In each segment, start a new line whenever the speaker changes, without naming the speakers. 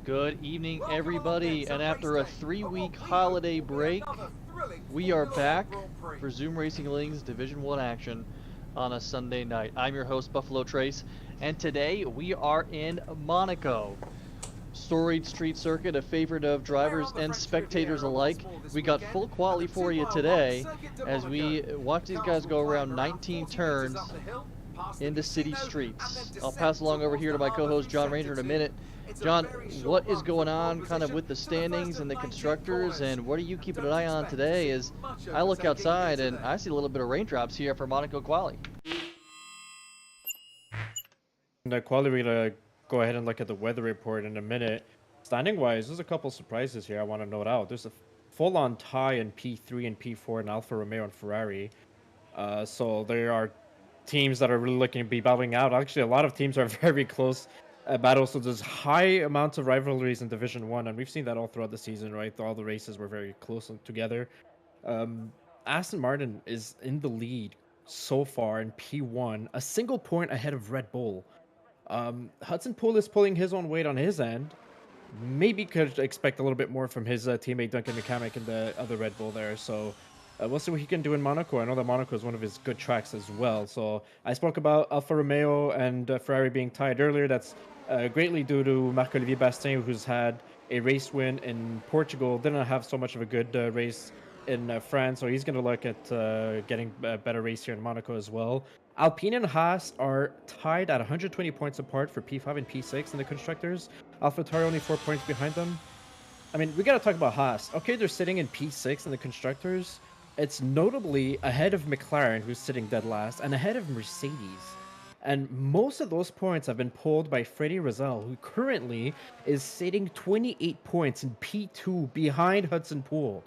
Good evening, everybody. And after a 3-week holiday break, we are back for Zoom Racing League's Division 1 action on a Sunday night. I'm your host, Buffalo Trace, and today we are in Monaco. Storied street circuit, a favorite of drivers and spectators alike. We got full quality for you today as we watch these guys go around 19 turns into city streets. I'll pass along over here to my co-host John Ranger in a minute. John, what is going on kind of with the standings and the constructors, and what are you keeping an eye on today as I look outside and I see a little bit of raindrops here for Monaco Quali?
The quality, we're gonna go ahead and look at the weather report in a minute. Standing wise, there's a couple surprises here I want to note out. There's a full on tie in P3 and P4 in Alfa Romeo and Ferrari. So there are teams that are really looking to be battling out. Actually, a lot of teams are very close battles. So there's high amounts of rivalries in Division 1, and we've seen that all throughout the season, right? All the races were very close together. Um, Aston Martin is in the lead so far in P1, a single point ahead of Red Bull. Hudson Poole is pulling his own weight on his end. Maybe could expect a little bit more from his teammate Duncan McCamick and the other Red Bull there. So we'll see what he can do in Monaco. I know that Monaco is one of his good tracks as well. So I spoke about Alfa Romeo and Ferrari being tied earlier. That's greatly due to Marc-Olivier Bastin, who's had a race win in Portugal. Didn't have so much of a good race in France, so he's going to look at getting a better race here in Monaco as well. Alpine and Haas are tied at 120 points apart for P5 and P6 in the constructors. AlphaTauri only 4 points behind them. I mean, we got to talk about Haas. Okay, they're sitting in P6 in the constructors. It's notably ahead of McLaren, who's sitting dead last, and ahead of Mercedes. And most of those points have been pulled by Freddie Rizal, who currently is sitting 28 points in P2 behind Hudson Poole.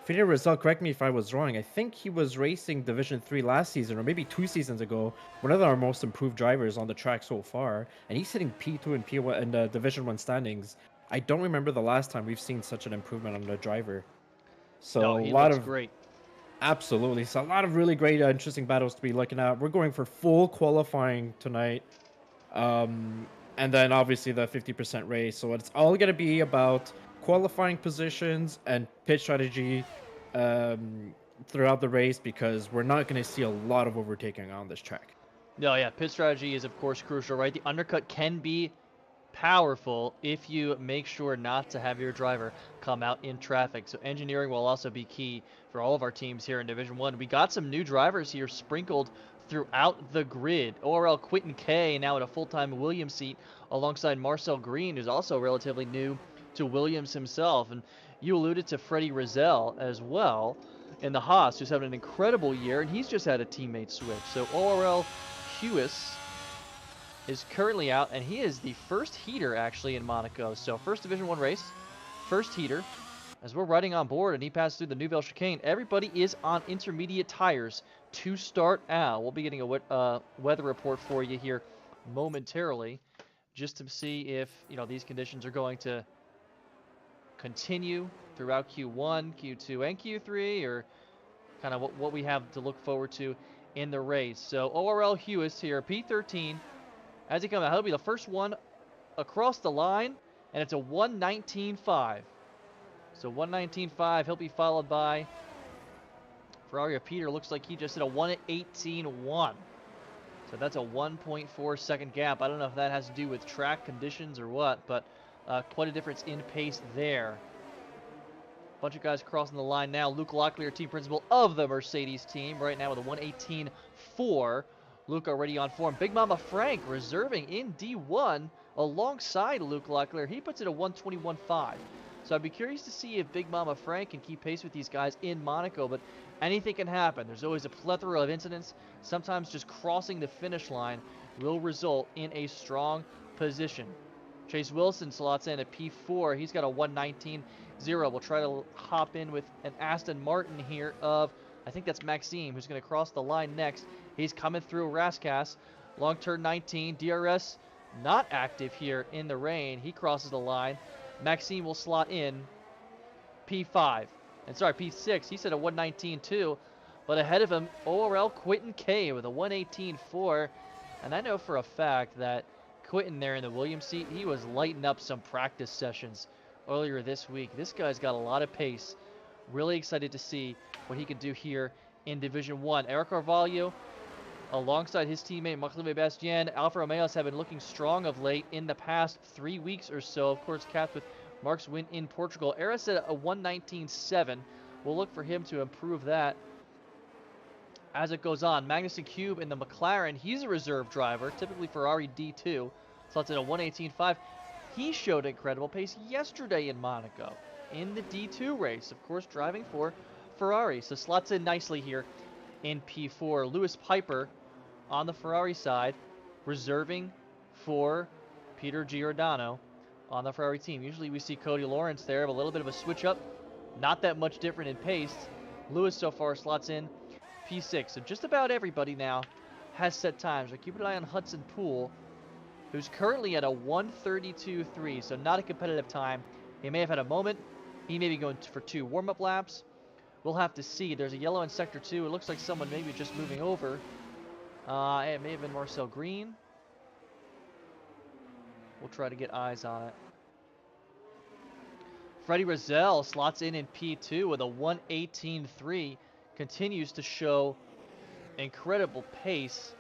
Freddie Rizal, correct me if I was wrong. I think he was racing Division 3 last season, or maybe 2 seasons ago. One of our most improved drivers on the track so far, and he's sitting P2 and P1 in the Division 1 standings. I don't remember the last time we've seen such an improvement on the driver.
No,
So a
he
lot
looks
of
great.
absolutely, so a lot of really great, interesting battles to be looking at. We're going for full qualifying tonight, and then obviously the 50% race. So it's all going to be about qualifying positions and pit strategy throughout the race, because we're not going to see a lot of overtaking on this track.
No, yeah, pit strategy is of course crucial, right? The undercut can be powerful if you make sure not to have your driver come out in traffic. So engineering will also be key for all of our teams here in Division 1. We got some new drivers here sprinkled throughout the grid. ORL Quinton K now in a full-time Williams seat alongside Marcel Green, who's also relatively new to Williams himself. And you alluded to Freddie Rizal as well in the Haas, who's having an incredible year, and he's just had a teammate switch. So ORL Hewis is currently out, and he is the first heater actually in Monaco. So first Division 1 race, first heater. As we're riding on board and he passes through the Nouvelle Chicane, everybody is on intermediate tires to start out. We'll be getting a weather report for you here momentarily just to see if, these conditions are going to continue throughout Q1, Q2, and Q3, or kind of what we have to look forward to in the race. So ORL Hewis here, P13. As he comes out, he'll be the first one across the line, and it's a 1:19.5. So 1:19.5, he'll be followed by Ferrari Peter. Looks like he just hit a 1:18.1. So that's a 1.4 second gap. I don't know if that has to do with track conditions or what, but quite a difference in pace there. Bunch of guys crossing the line now. Luke Locklear, team principal of the Mercedes team, right now with a 1:18.4. Luke already on form. Big Mama Frank reserving in D1 alongside Luke Locklear. He puts it at 1:21.5. So I'd be curious to see if Big Mama Frank can keep pace with these guys in Monaco, but anything can happen. There's always a plethora of incidents. Sometimes just crossing the finish line will result in a strong position. Chase Wilson slots in at P4. He's got a 1:19.0. We'll try to hop in with an Aston Martin here of, I think that's Maxime, who's going to cross the line next. He's coming through Rascasse. Long turn 19. DRS not active here in the rain. He crosses the line. Maxime will slot in P5. And sorry, P6. He said a 1:19.2. But ahead of him, ORL Quinton K with a 1:18.4. And I know for a fact that Quentin there in the Williams seat, he was lighting up some practice sessions earlier this week. This guy's got a lot of pace. Really excited to see what he can do here in Division 1. Eric Carvalho, alongside his teammate Marc-Louis Bastien, Alfa Romeos have been looking strong of late in the past 3 weeks or so. Of course, capped with Marc's win in Portugal. Eris at a 1:19.7. We'll look for him to improve that as it goes on. Magnussen Cube in the McLaren, he's a reserve driver, typically Ferrari D2, slots in a 1:18.5. He showed incredible pace yesterday in Monaco in the D2 race, of course, driving for Ferrari. So slots in nicely here in P4. Lewis Piper on the Ferrari side, reserving for Peter Giordano on the Ferrari team. Usually we see Cody Lawrence there, but a little bit of a switch up. Not that much different in pace. Lewis so far slots in P6. So just about everybody now has set times. So keep an eye on Hudson Poole, who's currently at a 1:32.3, so not a competitive time. He may have had a moment. He may be going for 2 warm-up laps. We'll have to see. There's a yellow in Sector 2. It looks like someone maybe just moving over. It may have been Marcel Green. We'll try to get eyes on it. Freddie Rozelle slots in P2 with a 1:18.3. Continues to show incredible pace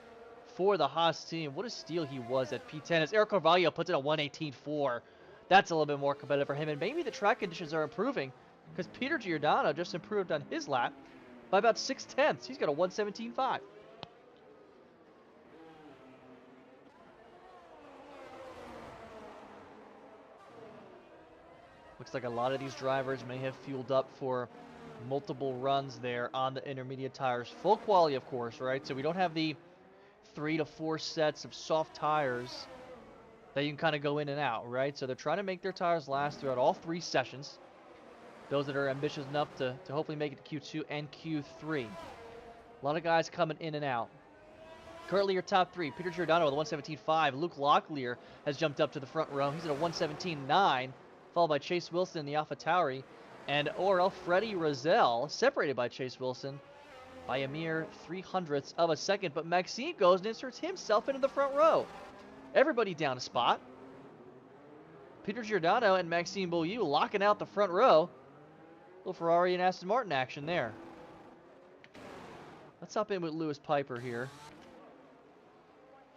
for the Haas team. What a steal he was at P10 as Eric Carvalho puts in a 1:18.4. That's a little bit more competitive for him, and maybe the track conditions are improving because Peter Giordano just improved on his lap by about 6/10. He's got a 1:17.5. Looks like a lot of these drivers may have fueled up for multiple runs there on the intermediate tires. Full quality, of course, right? So we don't have the 3 to 4 sets of soft tires that you can kind of go in and out, right? So they're trying to make their tires last throughout all 3 sessions. Those that are ambitious enough to hopefully make it to Q2 and Q3. A lot of guys coming in and out. Currently your top 3, Peter Giordano with a 1:17.5. Luke Locklear has jumped up to the front row. He's at a 1:17.9, followed by Chase Wilson in the AlphaTauri. And Orel Freddie Rozelle, separated by Chase Wilson by a mere 0.03 of a second. But Maxime goes and inserts himself into the front row. Everybody down a spot. Peter Giordano and Maxime Beaulieu locking out the front row. Little Ferrari and Aston Martin action there. Let's hop in with Lewis Piper here.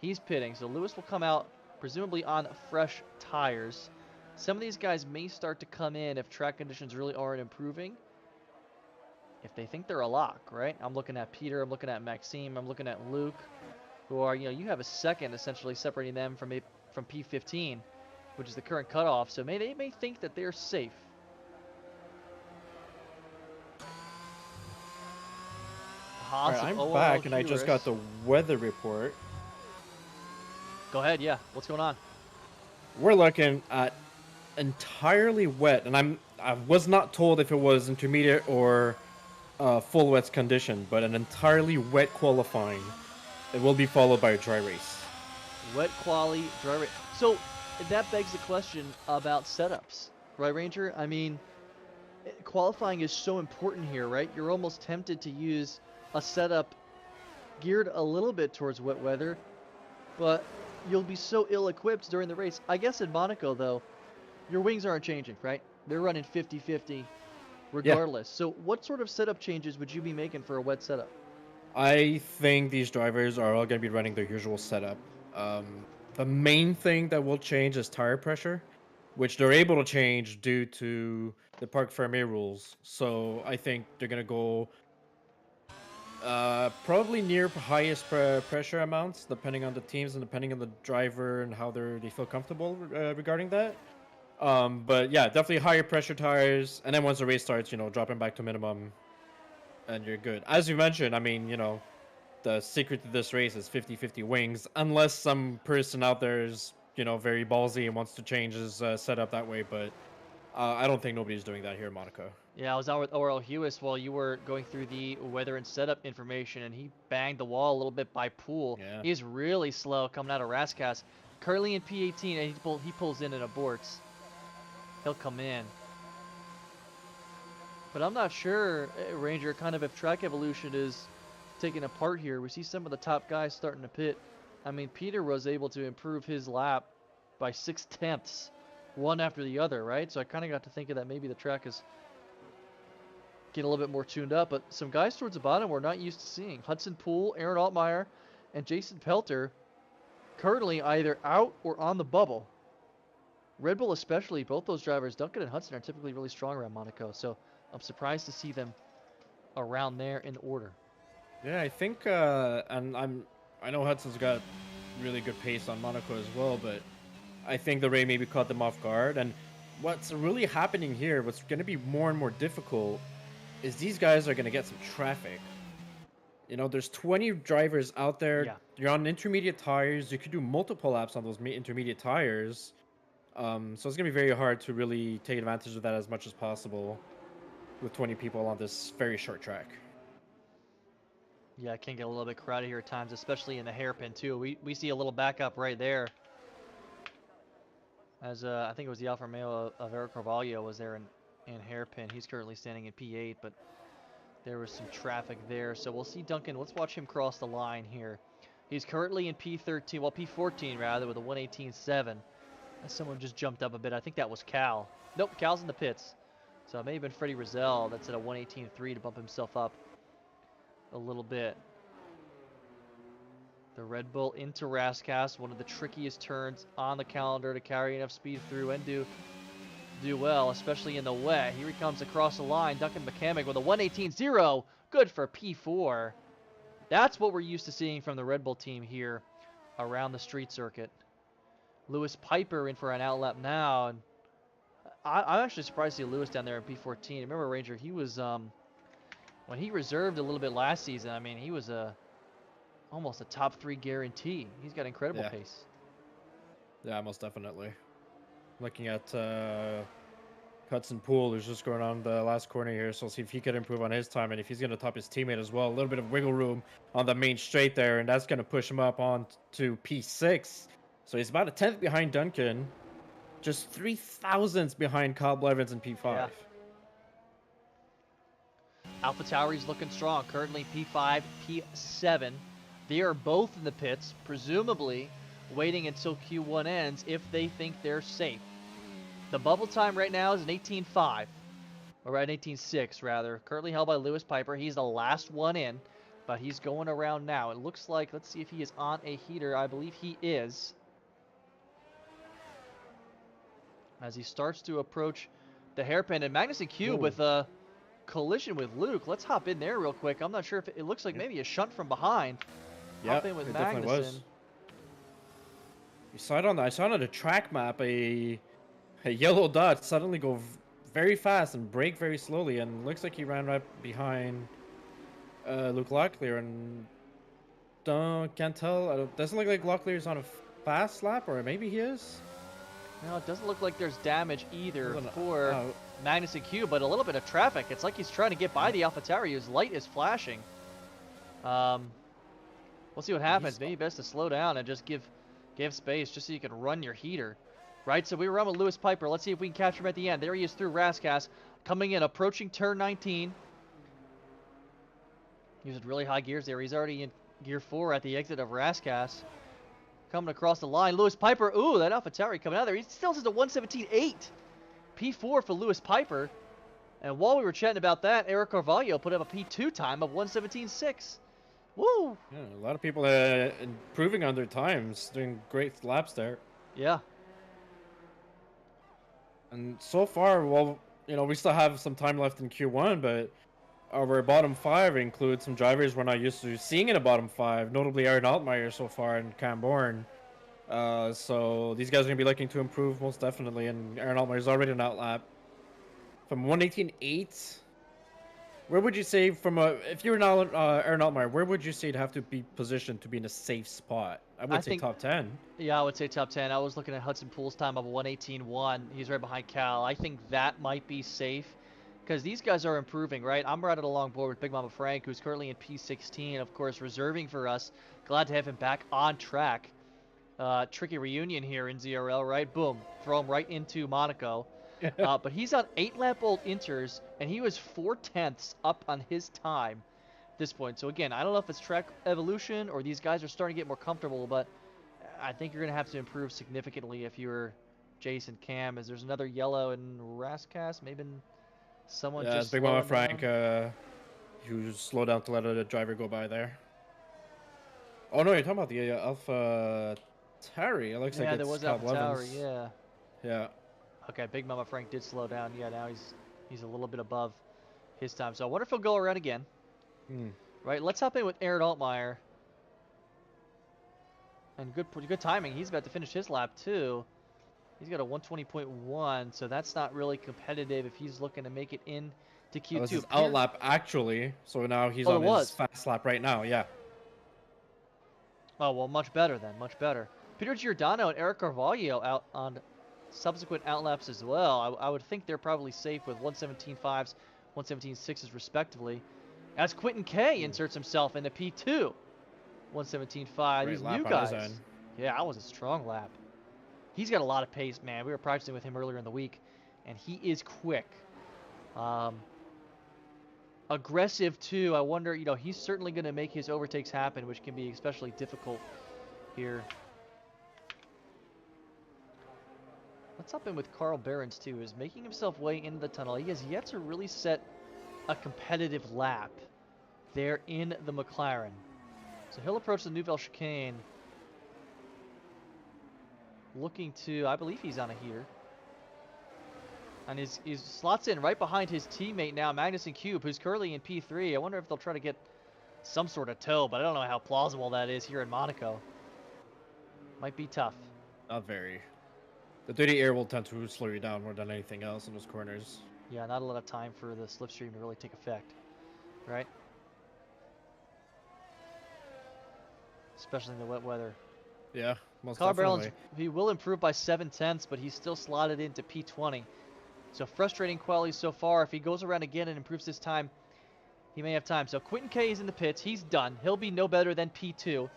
He's pitting, so Lewis will come out presumably on fresh tires. Some of these guys may start to come in if track conditions really aren't improving. If they think they're a lock, right? I'm looking at Peter, I'm looking at Maxime, I'm looking at Luke, who are, you have a second essentially separating them from P15, which is the current cutoff. So they may think that they're safe.
All right, I'm back, and I just got the weather report.
Go ahead, yeah. What's going on?
We're looking at entirely wet, and I was not told if it was intermediate or full wet condition, but an entirely wet qualifying. It will be followed by a dry race.
Wet quali, dry race. So that begs the question about setups, right, Ranger? I mean, qualifying is so important here, right? You're almost tempted to use a setup geared a little bit towards wet weather, but you'll be so ill-equipped during the race. I guess in Monaco, though, your wings aren't changing, right? They're running 50-50 regardless. Yeah. So what sort of setup changes would you be making for a wet setup?
I think these drivers are all going to be running their usual setup. The main thing that will change is tire pressure, which they're able to change due to the Parc Fermé rules. So I think they're going to go probably near highest pressure amounts, depending on the teams and depending on the driver and how they feel comfortable regarding that. But yeah, definitely higher pressure tires, and then once the race starts, dropping back to minimum, and you're good. As you mentioned, I mean, the secret to this race is 50-50 wings, unless some person out there is, very ballsy and wants to change his setup that way, but I don't think nobody's doing that here in Monaco.
Yeah, I was out with Orel Hewis while you were going through the weather and setup information, and he banged the wall a little bit by Poole. Yeah. He's really slow coming out of Rascasse. Currently in P18, and he pulls in and aborts. He'll come in. But I'm not sure, Ranger, kind of if track evolution is taking a part here. We see some of the top guys starting to pit I mean, Peter was able to improve his lap by 6/10, one after the other, right? So I kind of got to thinking that maybe the track is getting a little bit more tuned up. But some guys towards the bottom we're not used to seeing. Hudson Poole, Aaron Altmaier, and Jason Pelter currently either out or on the bubble. Red Bull especially, both those drivers, Duncan and Hudson, are typically really strong around Monaco. So I'm surprised to see them around there in order.
Yeah, I think, and I know Hudson's got really good pace on Monaco as well, but I think the rain maybe caught them off guard. And what's really happening here, what's going to be more and more difficult, is these guys are going to get some traffic. You know, there's 20 drivers out there.
Yeah.
You're on intermediate tires. You could do multiple laps on those intermediate tires. So it's going to be very hard to really take advantage of that as much as possible with 20 people on this very short track.
Yeah, it can get a little bit crowded here at times, especially in the hairpin too. We see a little backup right there. As I think it was the Alfa Romeo of Eric Carvalho was there in hairpin. He's currently standing in P8, but there was some traffic there. So we'll see Duncan. Let's watch him cross the line here. He's currently in P13, well P14 rather, with a 118.7. And someone just jumped up a bit. I think that was Cal. Nope, Cal's in the pits. So it may have been Freddie Rizal that's at a 118.3 to bump himself up a little bit. The Red Bull into Rascasse, one of the trickiest turns on the calendar to carry enough speed through and do well, especially in the wet. Here he comes across the line. Duncan McCamick with a 118.0. Good for P4. That's what we're used to seeing from the Red Bull team here around the street circuit. Lewis Piper in for an outlap now. And I'm actually surprised to see Lewis down there in P14. Remember, Ranger, he was, when he reserved a little bit last season, I mean, he was almost a top 3 guarantee. He's got incredible pace.
Yeah, most definitely. Looking at Hudson Poole, who's just going on the last corner here, so we'll see if he can improve on his time and if he's going to top his teammate as well. A little bit of wiggle room on the main straight there, and that's going to push him up on to P6. So he's about a 10th behind Duncan, just 3 thousandths behind Kyle Blevins in P5.
Yeah. AlphaTauri's looking strong, currently P5, P7. They are both in the pits, presumably waiting until Q1 ends if they think they're safe. The bubble time right now is an 18.5, or an 18.6 rather, currently held by Lewis Piper. He's the last one in, but he's going around now. It looks like, let's see if he is on a heater. I believe he is. As he starts to approach the hairpin, and Magnussen Q with a collision with Luke. Let's hop in there real quick. I'm not sure if it looks like maybe a shunt from behind.
Yeah,
in with
it
Magnussen.
definitely was. You saw it on the track map, a yellow dot suddenly go very fast and brake very slowly, and looks like he ran right behind Luke Locklear, and can't tell. Doesn't look like Locklear's on a fast lap, or maybe he is.
No, it doesn't look like there's damage either for Magnussen Q, but a little bit of traffic. It's like he's trying to get by the AlphaTauri. His light is flashing. We'll see what happens. Maybe best to slow down and just give space just so you can run your heater. Right, so we were on with Lewis Piper. Let's see if we can capture him at the end. There he is through Rascasse, coming in, approaching turn 19. Using really high gears there. He's already in gear 4 at the exit of Rascasse. Coming across the line, Lewis Piper. Ooh, that AlphaTauri coming out there. He still has a 117.8. P4 for Lewis Piper. And while we were chatting about that, Eric Carvalho put up a P2 time of 117.6. Woo!
Yeah, a lot of people improving on their times, doing great laps there.
Yeah.
And so far, well, you know, we still have some time left in Q1, but our bottom 5 includes some drivers we're not used to seeing in a bottom 5, notably Aaron Altmaier so far and Cam Bourne. So these guys are going to be looking to improve most definitely, and Aaron Altmaier's already an outlap. From 118.8, where would you say if you were Aaron Altmaier, where would you say to have to be positioned to be in a safe spot? I would say top 10. Yeah,
I would say top 10. I was looking at Hudson Poole's time of 118.1. He's right behind Cal. I think that might be safe because these guys are improving, right? I'm riding along board with Big Mama Frank, who's currently in P16, of course, reserving for us. Glad to have him back on track. Tricky reunion here in ZRL, right? Boom. Throw him right into Monaco. But he's on 8-lap-old inters, and he was 4/10 up on his time this point. So again, I don't know if it's track evolution or these guys are starting to get more comfortable, but I think you're going to have to improve significantly if you're Jason Cam. As there's another yellow in Rascas, maybe someone
Yeah, it's
just
Big Mama
slowing
Frank.
down.
You slow down to let the driver go by there. Oh no, you're talking about the Alpha Terry. It looks like
Yeah, there
it's
was
Cal
Alpha Tower.
Blevins.
Yeah.
Yeah.
Okay, Big Mama Frank did slow down. Yeah, now he's a little bit above his time. So I wonder if he'll go around again.
Hmm.
Right, let's hop in with Aaron Altmaier. And good timing. He's about to finish his lap too. He's got a 120.1, so that's not really competitive if he's looking to make it in to
That was
Q2.
his out lap actually. So now he's
Oh,
on
it
his
was.
fast lap right now. Yeah.
Oh, well, much better then. Much better. Peter Giordano and Eric Carvalho out on subsequent outlaps as well. I would think they're probably safe with 117.5s, 117.6s respectively. As Quentin K
Ooh,
inserts himself into P2. 117.5.
great
These new
lap on his
guys.
end.
Yeah, that was a strong lap. He's got a lot of pace, man. We were practicing with him earlier in the week, and he is quick. Aggressive, too. I wonder, he's certainly going to make his overtakes happen, which can be especially difficult here. Let's hop in with Carl Behrens, too, is making himself way into the tunnel. He has yet to really set a competitive lap there in the McLaren. So he'll approach the Nouvelle chicane. Looking to, I believe he's on a heater. And he slots in right behind his teammate now, Magnussen Cube, who's currently in P3. I wonder if they'll try to get some sort of tow, but I don't know how plausible that is here in Monaco. Might be tough.
Not very. The dirty air will tend to slow you down more than anything else in those corners.
Yeah, not a lot of time for the slipstream to really take effect, right? Especially in the wet weather.
Yeah, most
Carl
definitely.
Behrens, he will improve by 7/10, but he's still slotted into P20. So frustrating quality so far. If he goes around again and improves his time, he may have time. So Quentin K is in the pits. He's done. He'll be no better than P2.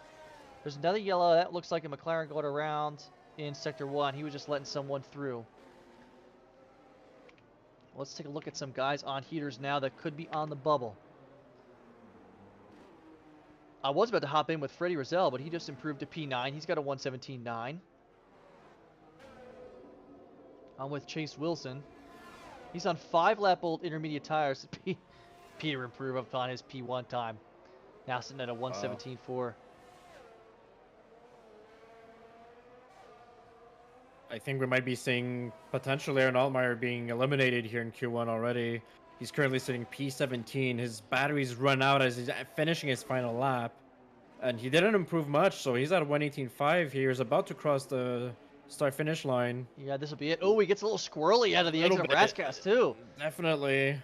There's another yellow. That looks like a McLaren going around in Sector 1. He was just letting someone through. Let's take a look at some guys on heaters now that could be on the bubble. I was about to hop in with Freddie Rozelle, but he just improved to P9. He's got a 117.9. I'm with Chase Wilson. He's on 5-lap-old intermediate tires. Peter improved upon his P1 time. Now sitting at a 117.4.
I think we might be seeing potentially Aaron Altmaier being eliminated here in Q1 already. He's currently sitting P17. His batteries run out as he's finishing his final lap. And he didn't improve much, so he's at 118.5 here. He's about to cross the start-finish line.
Yeah, this will be it. Oh, he gets a little squirrely out of the exit of Rascas, too.
Definitely.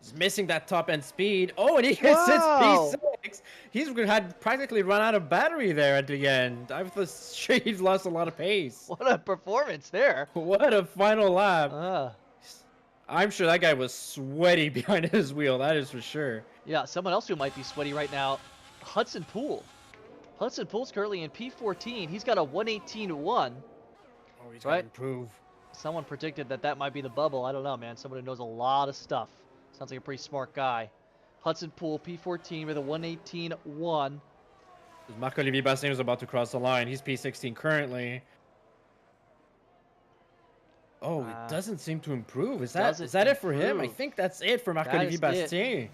He's missing that top-end speed. Oh, and he hits his P6. He's had practically run out of battery there at the end. I was sure he's lost a lot of pace.
What a performance there.
What a final lap. I'm sure that guy was sweaty behind his wheel. That is for sure.
Yeah, someone else who might be sweaty right now, Hudson Poole. Hudson Poole's currently in P14. He's got a 118.1.
Oh, he's got to improve.
Someone predicted that might be the bubble. I don't know, man. Someone who knows a lot of stuff. Sounds like a pretty smart guy. Hudson Poole, P14 with a 118.1.
Marc-Olivier Bassin is about to cross the line. He's P16 currently. Oh, it doesn't seem to improve. Is that it for him? I think that's it for Marc-Olivier Bastin.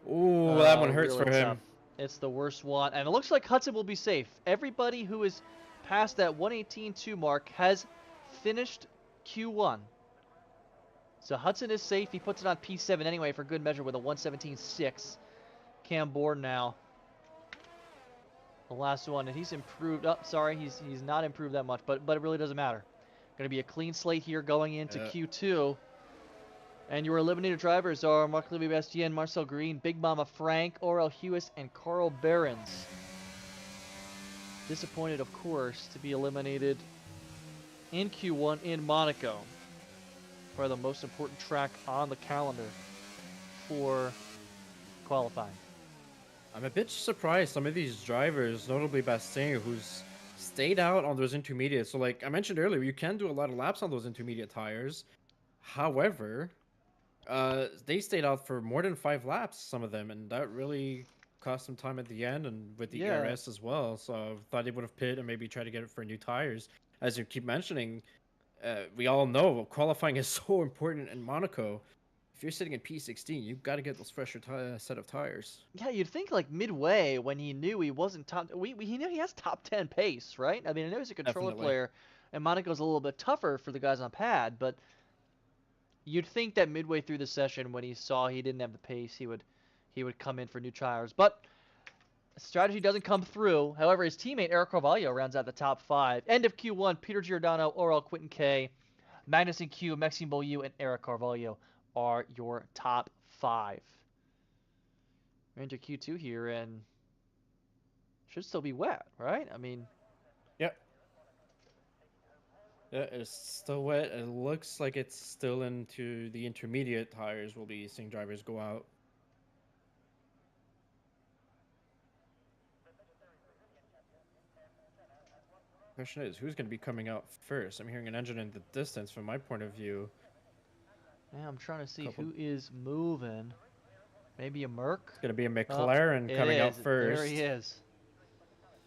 Ooh, that one hurts for him.
Tough. It's the worst one. And it looks like Hudson will be safe. Everybody who is past that 118.2 mark has finished Q1. So Hudson is safe. He puts it on P7 anyway for good measure with a 117.6. Cam Bourne now. The last one, and he's improved. Oh, sorry, he's not improved that much, but it really doesn't matter. Going to be a clean slate here going into Q2. And your eliminated drivers are Marc-Olivier Bastien, Marcel Green, Big Mama Frank, Aurel Hewis, and Carl Behrens. Disappointed, of course, to be eliminated in Q1 in Monaco. Probably the most important track on the calendar for qualifying.
I'm a bit surprised some of these drivers, notably Bastien, who's stayed out on those intermediates. So like I mentioned earlier, you can do a lot of laps on those intermediate tires. However, They stayed out for more than 5 laps, some of them, and that really cost them time at the end, and with the
Yeah.
ERS as well. So I thought they would have pit and maybe try to get it for new tires. As you keep mentioning, we all know qualifying is so important in Monaco. If you're sitting in P16, you've got to get those fresher set of tires.
Yeah, you'd think like midway when he knew he wasn't top. He knew he has top 10 pace, right? I mean, I know he's a controller
Definitely.
player, and Monaco's a little bit tougher for the guys on pad, but you'd think that midway through the session when he saw he didn't have the pace, he would come in for new tires. But strategy doesn't come through. However, his teammate Eric Carvalho rounds out the top 5. End of Q1, Peter Giordano, Orel Quinton K, Magnussen Q, Maxime Beaulieu, and Eric Carvalho are your top 5. We're into Q2 here, and should still be wet, right? I mean,
Yep. Yeah, it's still wet. It looks like it's still into the intermediate tires. We'll be seeing drivers go out. Question is, who's going to be coming out first? I'm hearing an engine in the distance from my point of view.
yeah, I'm trying to see
Couple.
who is moving. Maybe a Merc?
It's going to be a
Oh,
McLaren
it
coming out
is. There he
first.
is.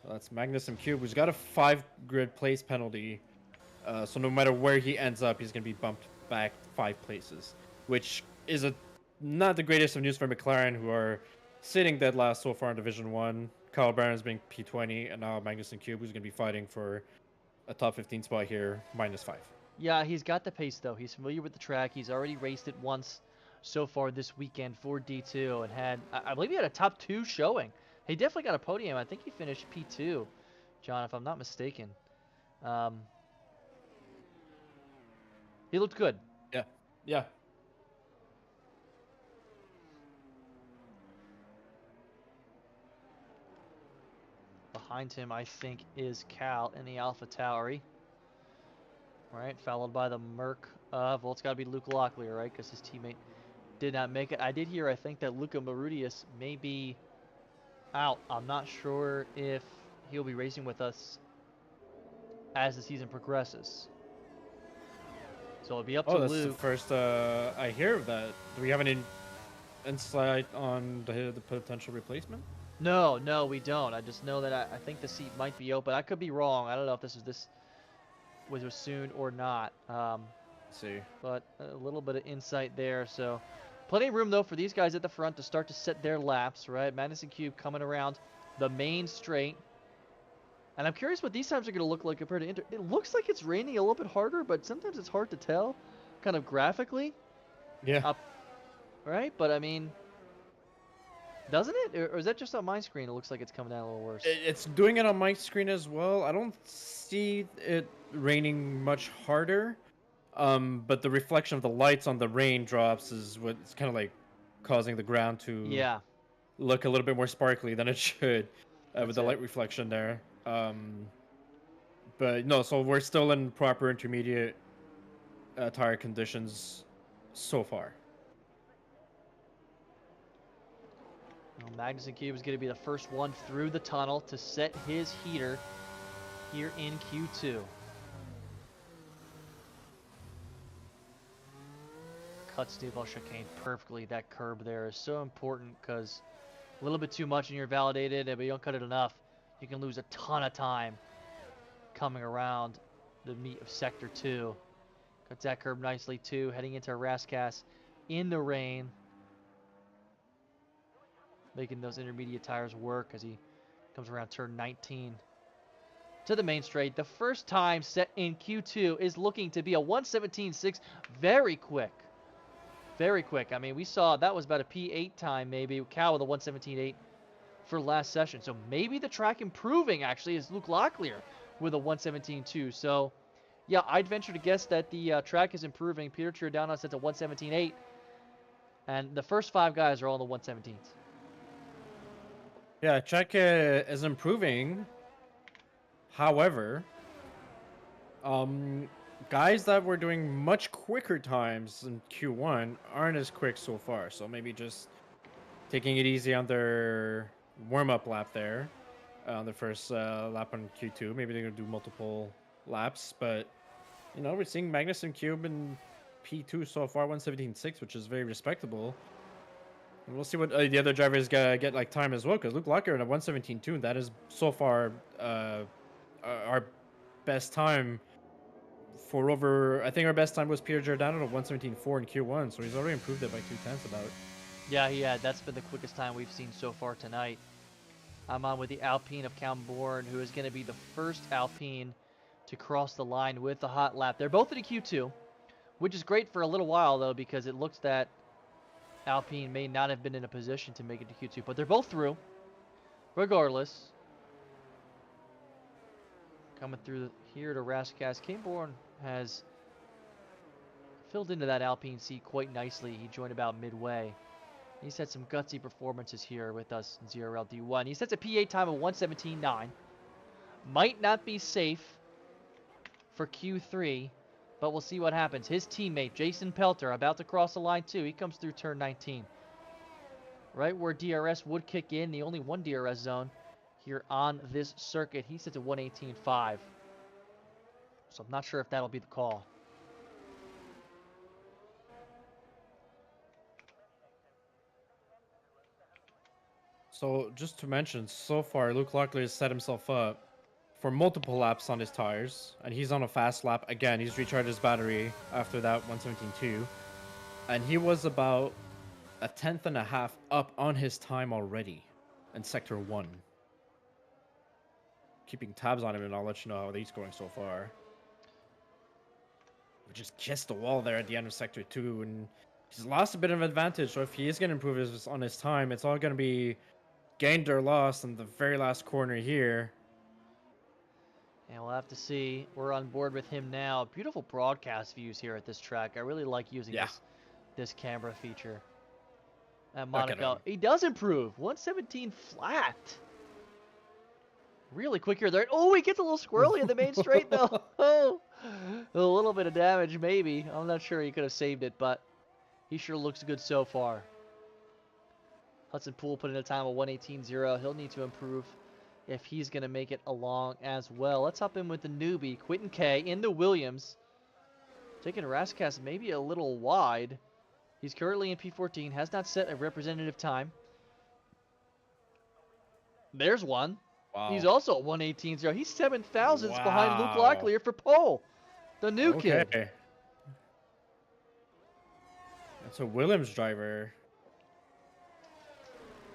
Well, that's Magnussen Cube, who's got a 5 grid place penalty. So no matter where he ends up, he's going to be bumped back 5 places, which is not the greatest of news for McLaren, who are sitting dead last so far in Division 1. Kyle Barron's being P20, and now Magnussen Cube, who's going to be fighting for a top 15 spot here, -5.
Yeah, he's got the pace, though. He's familiar with the track. He's already raced it once so far this weekend for D2 and I believe he had a top 2 showing. He definitely got a podium. I think he finished P2, John, if I'm not mistaken. Um, he looked good.
Yeah, yeah.
Behind him, I think, is Cal in the Alpha Tauri. Right, followed by the Merc. Well, it's got to be Luke Locklear, right? Because his teammate did not make it. I did hear, I think, that Luca Marudius may be out. I'm not sure if he'll be racing with us as the season progresses. So it'll be up to
Oh, that's the
Luke.
first I hear of that. Do we have any insight on the potential replacement?
No, we don't. I just know that I think the seat might be open. I could be wrong. I don't know if this was soon or not.
Let's see.
But a little bit of insight there. So plenty of room, though, for these guys at the front to start to set their laps, right? Madison Cube coming around the main straight. And I'm curious what these times are going to look like compared to Inter. It looks like it's raining a little bit harder, but sometimes it's hard to tell kind of graphically.
Yeah.
Right? But, I mean, doesn't it? Or is that just on my screen? It looks like it's coming down a little worse.
It's doing it on my screen as well. I don't see it raining much harder. But the reflection of the lights on the raindrops is what's kind of like causing the ground to
Yeah.
look a little bit more sparkly than it should with the
it.
light reflection there. But no, so we're still in proper intermediate tire conditions so far.
Well, Magnuson Cube is going to be the first one through the tunnel to set his heater here in Q2. Cuts Duval chicane perfectly. That curb there is so important because a little bit too much and you're validated, but you don't cut it enough, you can lose a ton of time coming around the meat of Sector 2. Cuts that curb nicely too, heading into Rascasse in the rain. Making those intermediate tires work as he comes around turn 19 to the main straight. The first time set in Q2 is looking to be a 1:17.6. Very quick. Very quick. I mean, we saw that was about a P8 time maybe. Cal with a 1:17.8 for last session. So maybe the track improving actually is Luke Locklear with a 1:17.2. So yeah, I'd venture to guess that the track is improving. Peter Giordano sets a 1:17.8. And the first 5 guys are all in the 1:17s.
Yeah, track is improving. However, guys that were doing much quicker times in Q1 aren't as quick so far. So maybe just taking it easy on their warm-up lap there, on the first lap on Q2. Maybe they're gonna do multiple laps, but you know we're seeing Magnus and Cube and P2 so far, 117.6, which is very respectable. And we'll see what the other drivers get like time as well, because Luke Locker at 117.2, and that is so far our best time for over. I think our best time was Pierre Giordano at 117.4 in Q1, so he's already improved it by 2/10 about.
Yeah, that's been the quickest time we've seen so far tonight. I'm on with the Alpine of Camborne, who is going to be the first Alpine to cross the line with the hot lap. They're both in a Q2, which is great for a little while, though, because it looks that Alpine may not have been in a position to make it to Q2, but they're both through, regardless. Coming through here to Raskas. Camborne has filled into that Alpine seat quite nicely. He joined about midway. He's had some gutsy performances here with us in ZRLD1. He sets a P8 time of 117.9. Might not be safe for Q3, but we'll see what happens. His teammate, Jason Pelter, about to cross the line too. He comes through turn 19. Right where DRS would kick in, the only one DRS zone here on this circuit. He sits at 118.5. So I'm not sure if that'll be the call.
So just to mention, so far Luke Locklear has set himself up for multiple laps on his tires, and he's on a fast lap again. He's recharged his battery after that 117.2, and he was about a 10th and a half up on his time already in sector 1. Keeping tabs on him, and I'll let you know how he's going so far. We just kissed the wall there at the end of sector 2, and he's lost a bit of advantage. So if he is going to improve on his time, it's all going to be gained or lost in the very last corner here.
And we'll have to see. We're on board with him now. Beautiful broadcast views here at this track. I really like using this camera feature at Monaco. He does improve. 117 flat. Really quick here. There. Oh, he gets a little squirrely in the main straight, though. Oh, a little bit of damage, maybe. I'm not sure he could have saved it, but he sure looks good so far. Hudson Poole put in a time of 118.0. He'll need to improve if he's going to make it along as well. Let's hop in with the newbie, Quentin K, in the Williams. Taking Raskas maybe a little wide. He's currently in P14, has not set a representative time. There's one. Wow. He's also at 118.0. He's 7 thousandths behind Luke Locklear for pole. The new kid.
That's a Williams driver.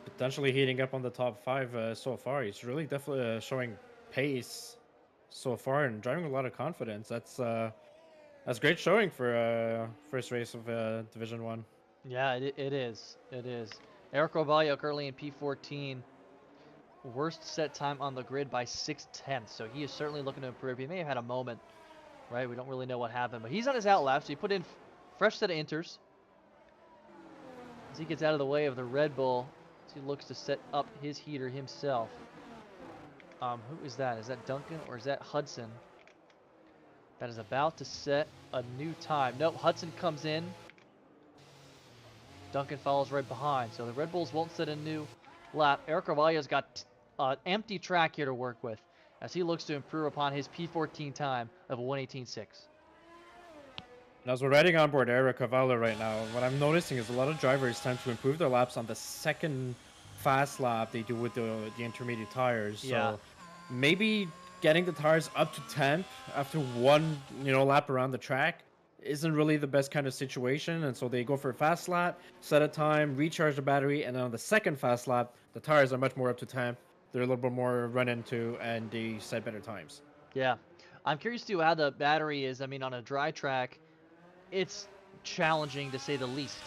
Potentially heating up on the top 5 so far. He's really definitely showing pace so far and driving a lot of confidence. That's great showing for first race of Division 1.
Yeah, it is. It is. Eric Roballo currently in P14. Worst set time on the grid by 6/10. So he is certainly looking to improve. He may have had a moment, right? We don't really know what happened, but he's on his out lap, so he put in fresh set of inters. As he gets out of the way of the Red Bull, as he looks to set up his heater himself. Who is that? Is that Duncan or is that Hudson? That is about to set a new time. Nope, Hudson comes in. Duncan follows right behind. So the Red Bulls won't set a new lap. Eric Carvalho's got an empty track here to work with as he looks to improve upon his P14 time of 118.6.
And as we're riding on board Eric Carvalho right now, what I'm noticing is a lot of drivers tend to improve their laps on the second fast lap they do with the intermediate tires.
Yeah.
So maybe getting the tires up to 10th after one lap around the track isn't really the best kind of situation, and so they go for a fast lap, set a time, recharge the battery, and then on the second fast lap, the tires are much more up to 10th. They're a little bit more run into, and they set better times.
Yeah. I'm curious to how the battery is. I mean, on a dry track, it's challenging to say the least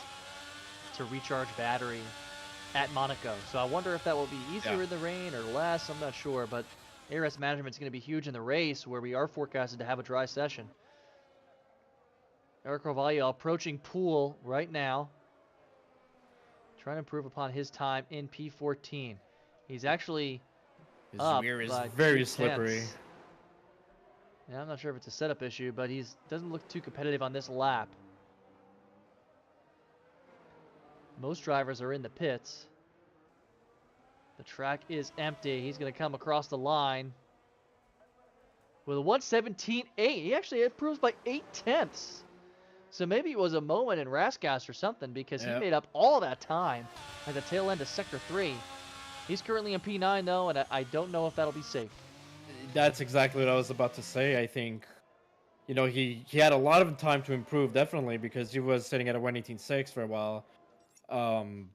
to recharge battery at Monaco. So I wonder if that will be easier in the rain or less. I'm not sure, but ARS management is going to be huge in the race where we are forecasted to have a dry session. Eric Carvalho approaching Poole right now. Trying to improve upon his time in P14. He's actually
his rear is very slippery.
Yeah, I'm not sure if it's a setup issue, but he doesn't look too competitive on this lap. Most drivers are in the pits. The track is empty. He's going to come across the line with a 117.8. He actually improves by 0.8. So maybe it was a moment in Rasgas or something because he
Yeah,
made up all that time at the tail end of Sector 3. He's currently in P9 though, and I don't know if that'll be safe.
that's exactly what I was about to say. I think, you know, he had a lot of time to improve, definitely, because he was sitting at a 118.6 for a while. Um,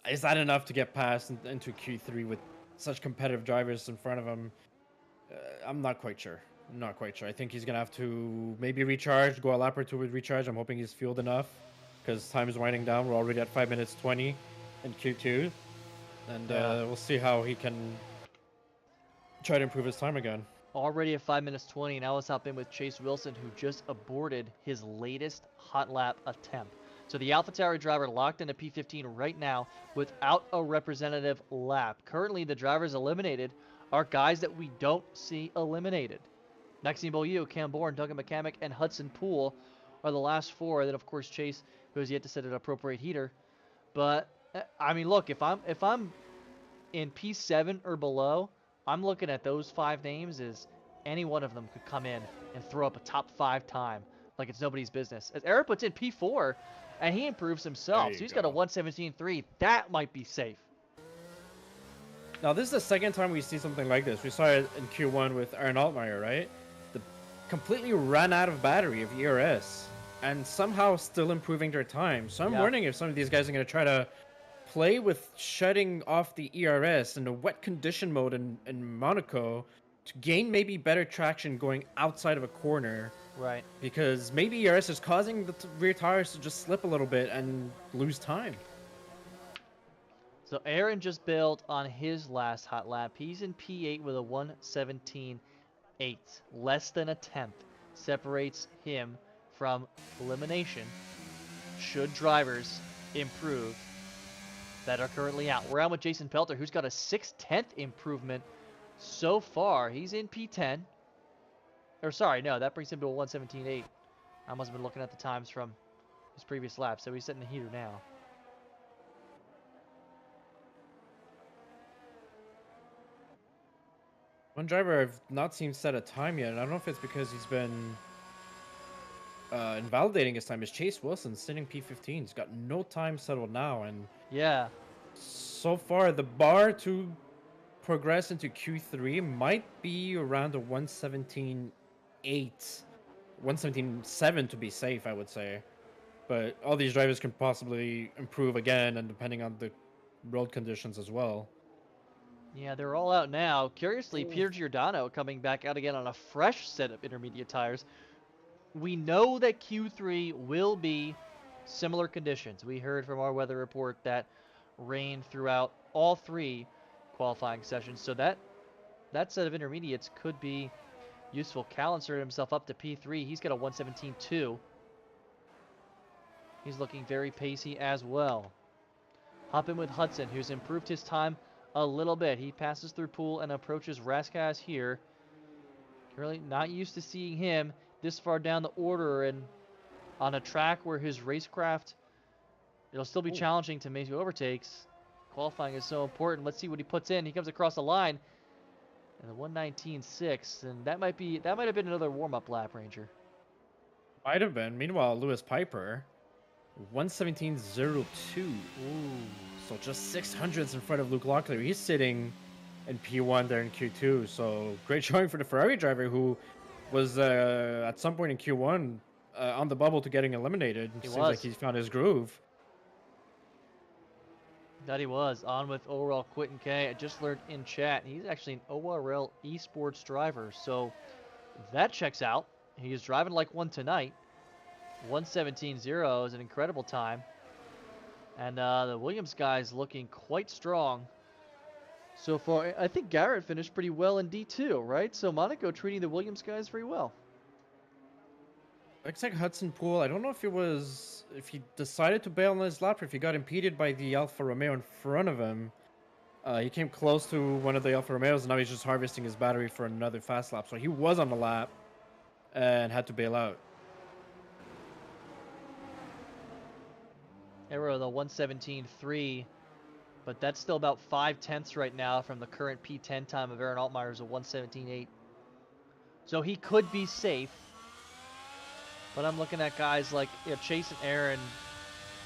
is that enough to get past into Q3 with such competitive drivers in front of him? I'm not quite sure. I'm not quite sure. I think he's gonna have to maybe recharge, go a lap or two with recharge. I'm hoping he's fueled enough because time is winding down. We're already at 5 minutes 20 in Q2, and
Yeah.
we'll see how he can try to improve his time again.
Already at 5 minutes 20, now let's hop in with Chase Wilson, who just aborted his latest hot lap attempt. So the AlphaTauri driver locked into P15 right now without a representative lap. Currently, the drivers eliminated are guys that we don't see eliminated. Maxime Beaulieu, Cam Bourne, Duncan McCamick, and Hudson Poole are the last four. Then, of course, Chase, who has yet to set an appropriate heater. But I mean, look, if I'm in P7 or below, I'm looking at those five names as any one of them could come in and throw up a top 5 time like it's nobody's business. As Eric puts in P4, and he improves
There
himself. So
you
he's got a
go.
117.3. That might be safe.
Now, this is the second time we see something like this. We saw it in Q1 with Aaron Altmaier, right? The completely ran out of battery of ERS and somehow still improving their time. So I'm
Yeah.
wondering if some of these guys are going to try to play with shutting off the ERS in the wet condition mode in Monaco to gain maybe better traction going outside of a corner,
Right.
because maybe ERS is causing the rear tires to just slip a little bit and lose time.
So Aaron just built on his last hot lap. He's in P8 with a 117.8. Less than a tenth separates him from elimination should drivers improve that are currently out. We're on with Jason Pelter, who's got a 6/10 improvement so far. He's in P10. Or sorry, no, that brings him to a 117.8. I must have been looking at the times from his previous lap, so he's setting the heater now.
One driver I've not seen set a time yet, and I don't know if it's because he's been invalidating his time, is Chase Wilson sitting P15. He's got no time settled now, and
Yeah,
so far the bar to progress into Q3 might be around a 117.8, 117.7 to be safe, I would say. But all these drivers can possibly improve again, and depending on the road conditions as well.
yeah, they're all out now. Curiously, Peter Giordano coming back out again on a fresh set of intermediate tires. We know that Q3 will be similar conditions. We heard from our weather report that rain throughout all 3 qualifying sessions. So that set of intermediates could be useful. Cal inserted himself up to P3. He's got a 117.2. He's looking very pacey as well. Hop in with Hudson, who's improved his time a little bit. He passes through Poole and approaches Raskas here. Really not used to seeing him this far down the order and on a track where his racecraft, it'll still be challenging to make overtakes. Qualifying is so important. Let's see what he puts in. He comes across the line and the 119.6, and that might have been another warm-up lap, Ranger.
Might have been. Meanwhile, Lewis Piper, 117.02.
Ooh.
So just 600s in front of Luke Locklear. He's sitting in P1 there in Q2. So great showing for the Ferrari driver, who was at some point in Q1 on the bubble to getting eliminated.
He
Seems
was.
like he's found his groove.
That he was. On with ORL Quentin K. I just learned in chat he's actually an ORL esports driver. So that checks out. He is driving like one tonight. 117.0 is an incredible time. And the Williams guys looking quite strong so far. I think Garrett finished pretty well in D2, right? So Monaco treating the Williams guys very well.
Looks like Hudson Poole. I don't know if he decided to bail on his lap or if he got impeded by the Alfa Romeo in front of him. He came close to one of the Alfa Romeos, and now he's just harvesting his battery for another fast lap. So he was on the lap and had to bail out.
Arrow the 117.3, but that's still about 5/10 right now from the current P10 time of Aaron Altmaier's a 117.8. So he could be safe But I'm looking at guys like Chase and Aaron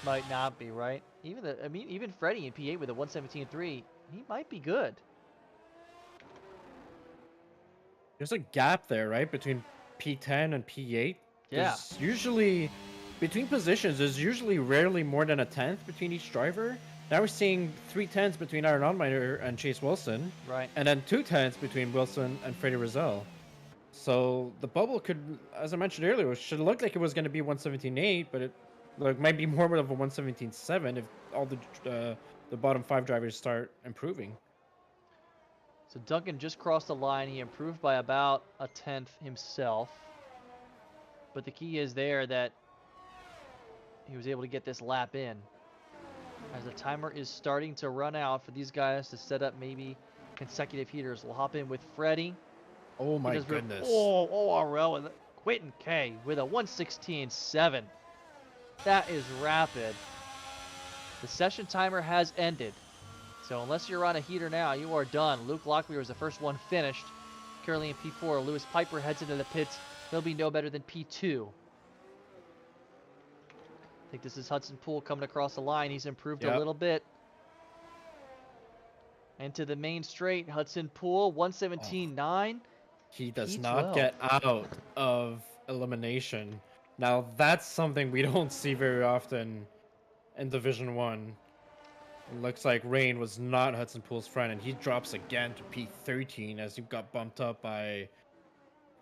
might not be, right? Even Freddie in P8 with a 117.3, he might be good.
There's a gap there, right, between P10 and P8.
Yeah.
There's usually, between positions, there's usually rarely more than a tenth between each driver. Now we're seeing 3/10 between Aaron Allmeyer and Chase Wilson,
Right.
and then 2/10 between Wilson and Freddie Rizal. So the bubble could, as I mentioned earlier, should look like it was going to be 117.8, but it might be more of a 117.7 if all the bottom 5 drivers start improving.
So Duncan just crossed the line. He improved by about a tenth himself. But the key is there that he was able to get this lap in. As the timer is starting to run out for these guys to set up maybe consecutive heaters. We'll hop in with Freddie.
Oh my goodness.
Oh, ORL with Quentin K with a 116.7. That is rapid. The session timer has ended. So unless you're on a heater now, you are done. Luke Locklear was the first one finished. Currently in P4. Lewis Piper heads into the pits. He'll be no better than P2. I think this is Hudson Poole coming across the line. He's improved a little bit. Into the main straight. Hudson Poole, 117.9.
He does
P12.
not get out of elimination. Now that's something we don't see very often in Division 1. It looks like Rain was not Hudson Poole's friend, and he drops again to P13 as he got bumped up by,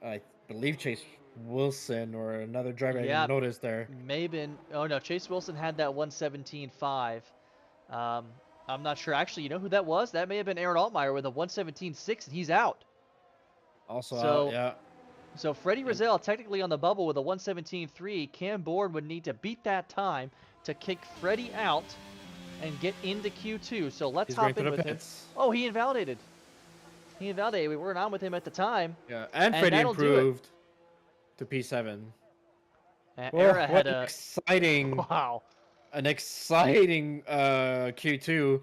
I believe, Chase Wilson or another driver I didn't notice there.
Maybe. Oh no, Chase Wilson had that 117.5. I'm not sure. Actually, you know who that was? That may have been Aaron Altmaier with a 117.6, and he's out.
Also
So,
out, yeah.
So Freddie Rizal technically on the bubble with a 117.3. Cam Bourne would need to beat that time to kick Freddie out and get into Q2. So let's hop in with him. Oh, he invalidated. He invalidated. We weren't on with him at the time.
Yeah, and Freddie improved to P7.
Era had
an exciting...
Wow.
An exciting Q2.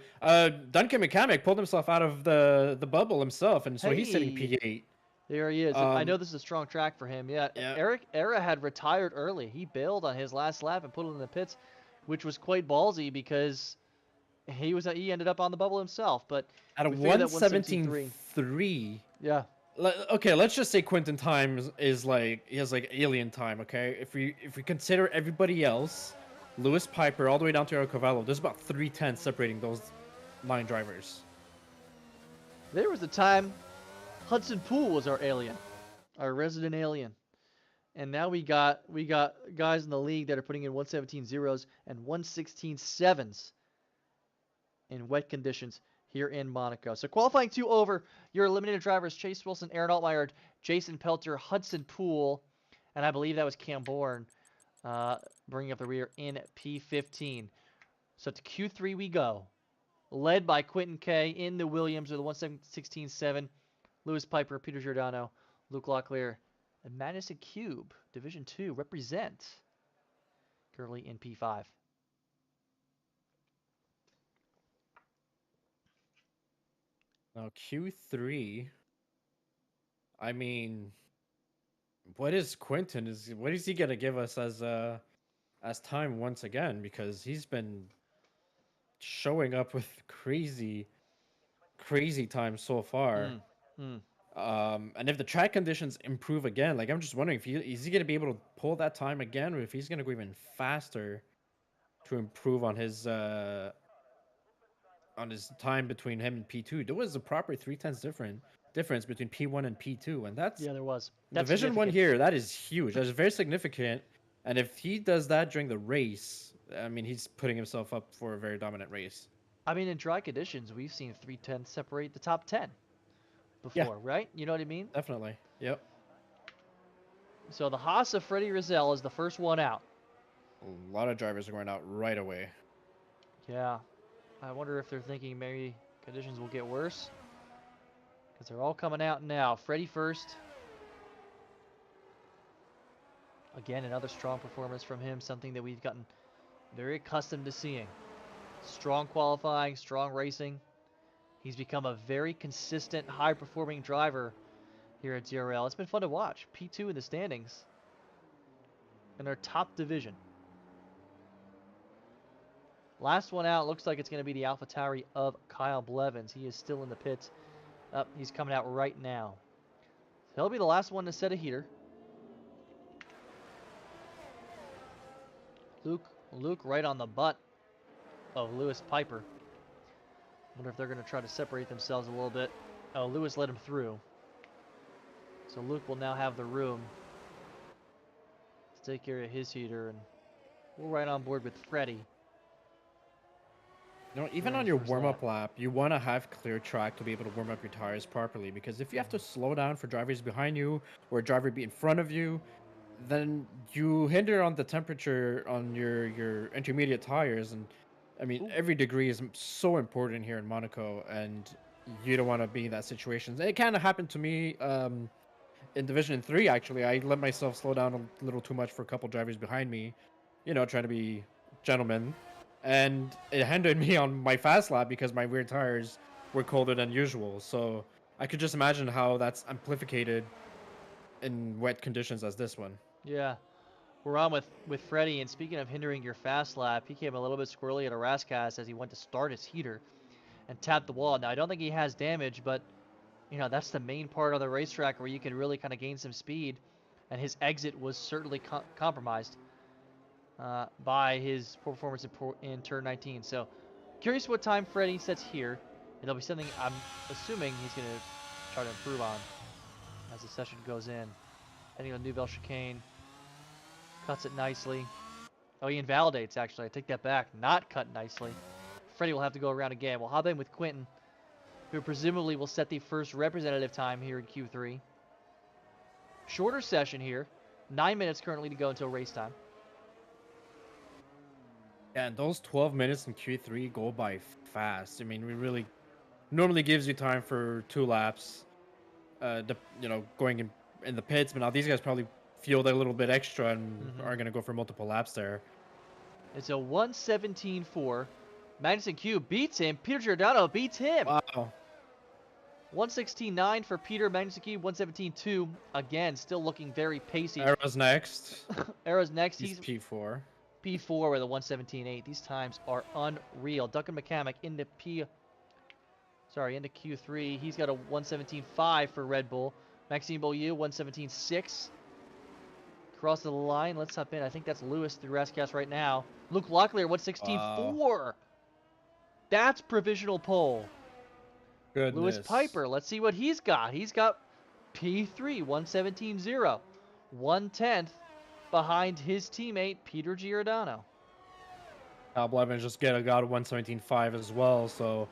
Duncan McCamick pulled himself out of the bubble himself, and so he's sitting P8.
There he is. I know this is a strong track for him. Yeah. Era had retired early. He bailed on his last lap and put it in the pits, which was quite ballsy because he ended up on the bubble himself. But
at a 117.3.
Yeah.
Okay, let's just say Quentin time is like he has like alien time. Okay, if we consider everybody else, Lewis Piper all the way down to Eric Cavallo, there's about 3/10 separating those 9 drivers.
There was a time Hudson Poole was our alien, our resident alien. And now we got guys in the league that are putting in 117.0s and 116.7s in wet conditions here in Monaco. So qualifying 2 over, your eliminated drivers, Chase Wilson, Aaron Altmaier, Jason Pelter, Hudson Poole, and I believe that was Cam Bourne. Bringing up the rear in P15. So to Q3 we go. Led by Quentin K in the Williams with a 116.7. Lewis Piper, Peter Giordano, Luke Locklear, and Madison Cube, Division 2, represent. Currently in P5.
Now Q3. I mean, what is Quentin? What is he gonna give us as time once again? Because he's been showing up with crazy time so far. And if the track conditions improve again, like I'm just wondering if is he gonna be able to pull that time again, or if he's gonna go even faster to improve on his time between him and P2. There was a proper 3/10 difference between P1 and P2, and that's
there was.
That's Division 1 here. That is huge. That is very significant. And if he does that during the race, I mean, he's putting himself up for a very dominant race.
I mean, in dry conditions, we've seen 3/10 separate the top 10 before, right? You know what I mean?
Definitely. Yep.
So the Haas of Freddie Rizal is the first one out.
A lot of drivers are going out right away.
Yeah. I wonder if they're thinking maybe conditions will get worse. Because they're all coming out now. Freddie first. Again, another strong performance from him. Something that we've gotten very accustomed to seeing. Strong qualifying, strong racing. He's become a very consistent, high-performing driver here at DRL. It's been fun to watch. P2 in the standings. in our top division. Last one out looks like it's going to be the AlphaTauri of Kyle Blevins. He is still in the pits. He's coming out right now. He'll be the last one to set a heater. Luke right on the butt of Lewis Piper. Wonder if they're going to try to separate themselves a little bit. Oh, Lewis let him through. So Luke will now have the room to take care of his heater, and we're right on board with Freddie.
You know, even on your warm-up lap, you want to have clear track to be able to warm up your tires properly, because if you have to slow down for drivers behind you or a driver be in front of you, then you hinder on the temperature on your intermediate tires. And I mean, every degree is so important here in Monaco, and you don't want to be in that situation. It kind of happened to me in Division 3, actually. I let myself slow down a little too much for a couple drivers behind me, you know, trying to be gentlemen. And it hindered me on my fast lap because my rear tires were colder than usual. So I could just imagine how that's amplified in wet conditions as this one.
Yeah, we're on with Freddie, and speaking of hindering your fast lap, he came a little bit squirrely at a Rascas as he went to start his heater and tapped the wall. Now, I don't think he has damage, but, you know, that's the main part of the racetrack where you can really kind of gain some speed, and his exit was certainly compromised by his poor performance in turn 19. So, curious what time Freddie sets here. It'll be something I'm assuming he's going to try to improve on as the session goes in. Heading on Nouvelle Chicane. Cuts it nicely. Oh, he invalidates, actually. I take that back. Not cut nicely. Freddie will have to go around again. We'll hop in with Quentin, who presumably will set the first representative time here in Q3. Shorter session here. 9 minutes currently to go until race time.
Yeah, and those 12 minutes in Q3 go by fast. I mean, we really normally gives you time for 2 laps, you know, going in the pits. But now these guys probably fueled a little bit extra and are going to go for multiple laps there.
It's a 1:17.4. Magnussen Q beats him. Peter Giordano beats him.
Wow.
1:16.9 for Peter. Magnussen Q 1:17.2. Again, still looking very pacey.
Arrow's next.
Arrow's next.
He's P4.
P4 with a 1:17.8. These times are unreal. Duncan McCamick into Q3. He's got a 1:17.5 for Red Bull. Maxime Beaulieu 1:17.6. Cross the line. Let's hop in. I think that's Lewis through Rascas right now. Luke Locklear 1:16.4. That's provisional pole.
Goodness.
Lewis Piper. Let's see what he's got. He's got P3 1:17.0. 1/10 behind his teammate Peter Giordano.
Kyle Blevins just got a 1:17.5 as well. So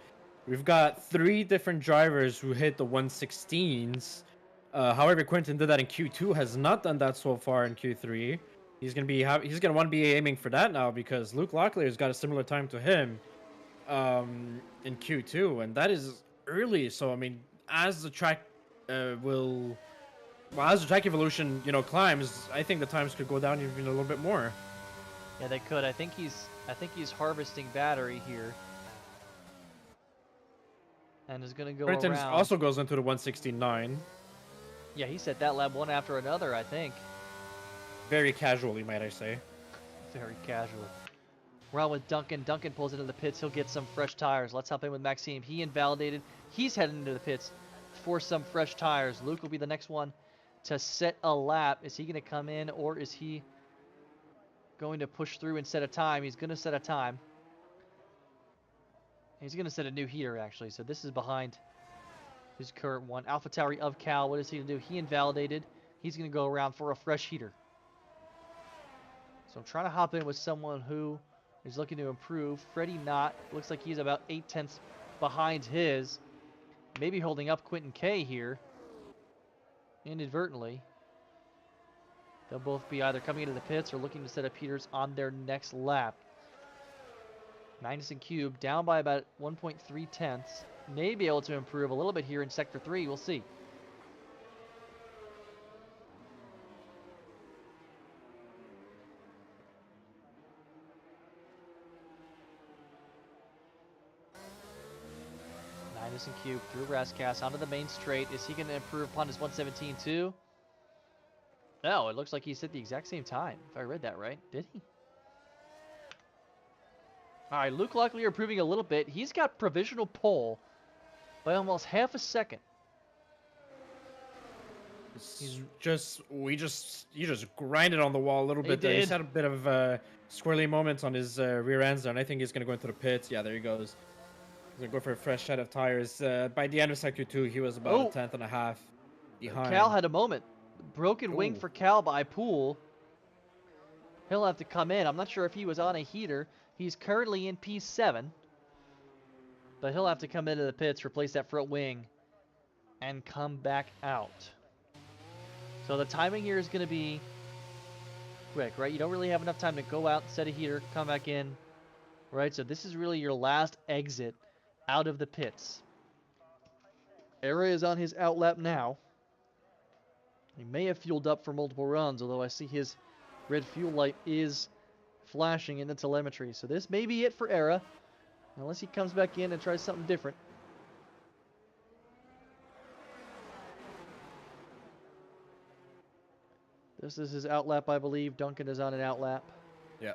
we've got 3 different drivers who hit the 1:16s. However, Quentin did that in Q2, has not done that so far in Q3. He's gonna want to be aiming for that now, because Luke Locklear has got a similar time to him in Q2, and that is early. So I mean, as the track as the track evolution, you know, climbs, I think the times could go down even a little bit more.
Yeah, they could. I think he's harvesting battery here, and is gonna go
Quentin
around.
Also goes into the 1:16.9.
Yeah, he set that lap one after another, I think.
Very casually, might I say.
Very casually. We're on with Duncan. Duncan pulls into the pits. He'll get some fresh tires. Let's hop in with Maxime. He invalidated. He's heading into the pits for some fresh tires. Luke will be the next one to set a lap. Is he going to come in, or is he going to push through and set a time? He's going to set a time. He's going to set a new heater, actually. So this is behind his current one. AlphaTauri of Cal. What is he going to do? He invalidated. He's going to go around for a fresh heater. So I'm trying to hop in with someone who is looking to improve. Freddie not. Looks like he's about 8/10 behind his. Maybe holding up Quentin K here. Inadvertently. They'll both be either coming into the pits or looking to set up heaters on their next lap. Magnussen Cube down by about 1.3 tenths. May be able to improve a little bit here in Sector 3. We'll see. Magnussen Cube through Rascas onto the main straight. Is he going to improve upon his 117 too? No, it looks like he's at the exact same time, if I read that right. Did he? All right, Luke Locklear improving a little bit. He's got provisional pole by almost half a second.
You just grinded on the wall a little
He
bit there. He's
did.
had a bit of squirrely moments on his rear ends there, and I think he's gonna go into the pits. Yeah, there he goes. He's gonna go for a fresh set of tires. By the end of sector 2, he was about a
Oh,
tenth and a half
Cal
behind.
had a moment. Broken wing
Oh,
for Cal by Poole. He'll have to come in. I'm not sure if he was on a heater. He's currently in P7. But he'll have to come into the pits, replace that front wing, and come back out. So the timing here is going to be quick, right? You don't really have enough time to go out, set a heater, come back in, right? So this is really your last exit out of the pits. Era is on his out lap now. He may have fueled up for multiple runs, although I see his red fuel light is flashing in the telemetry. So this may be it for Era, unless he comes back in and tries something different. This is his out lap, I believe. Duncan is on an out lap.
yeah.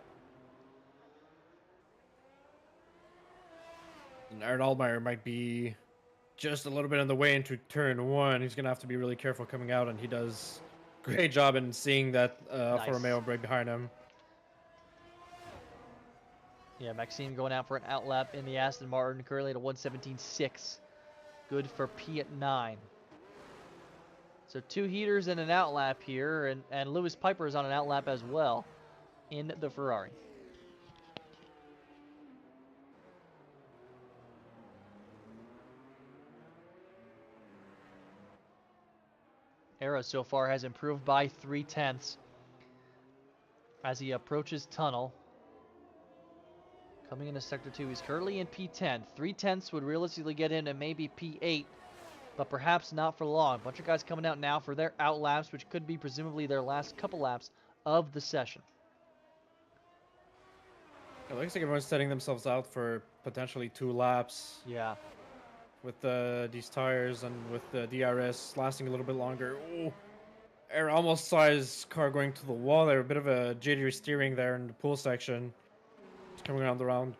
And Aaron Allmeyer might be just a little bit on the way into turn 1. He's gonna have to be really careful coming out, and he does a great job in seeing that Alfa
Nice.
Romeo right behind him.
Yeah, Maxime going out for an out lap in the Aston Martin, currently at a 117.6. Good for P at 9. So 2 heaters and an out lap here, and Lewis Piper is on an out lap as well in the Ferrari. Era so far has improved by 3/10 as he approaches tunnel. Coming into Sector 2, he's currently in P10. 3/10 would realistically get him to maybe P8, but perhaps not for long. A bunch of guys coming out now for their out laps, which could be presumably their last couple laps of the session.
It looks like everyone's setting themselves out for potentially 2 laps
Yeah.
with these tires and with the DRS lasting a little bit longer. Ooh, Aaron almost saw his car going to the wall there. A bit of a jittery steering there in the pool section. He's coming around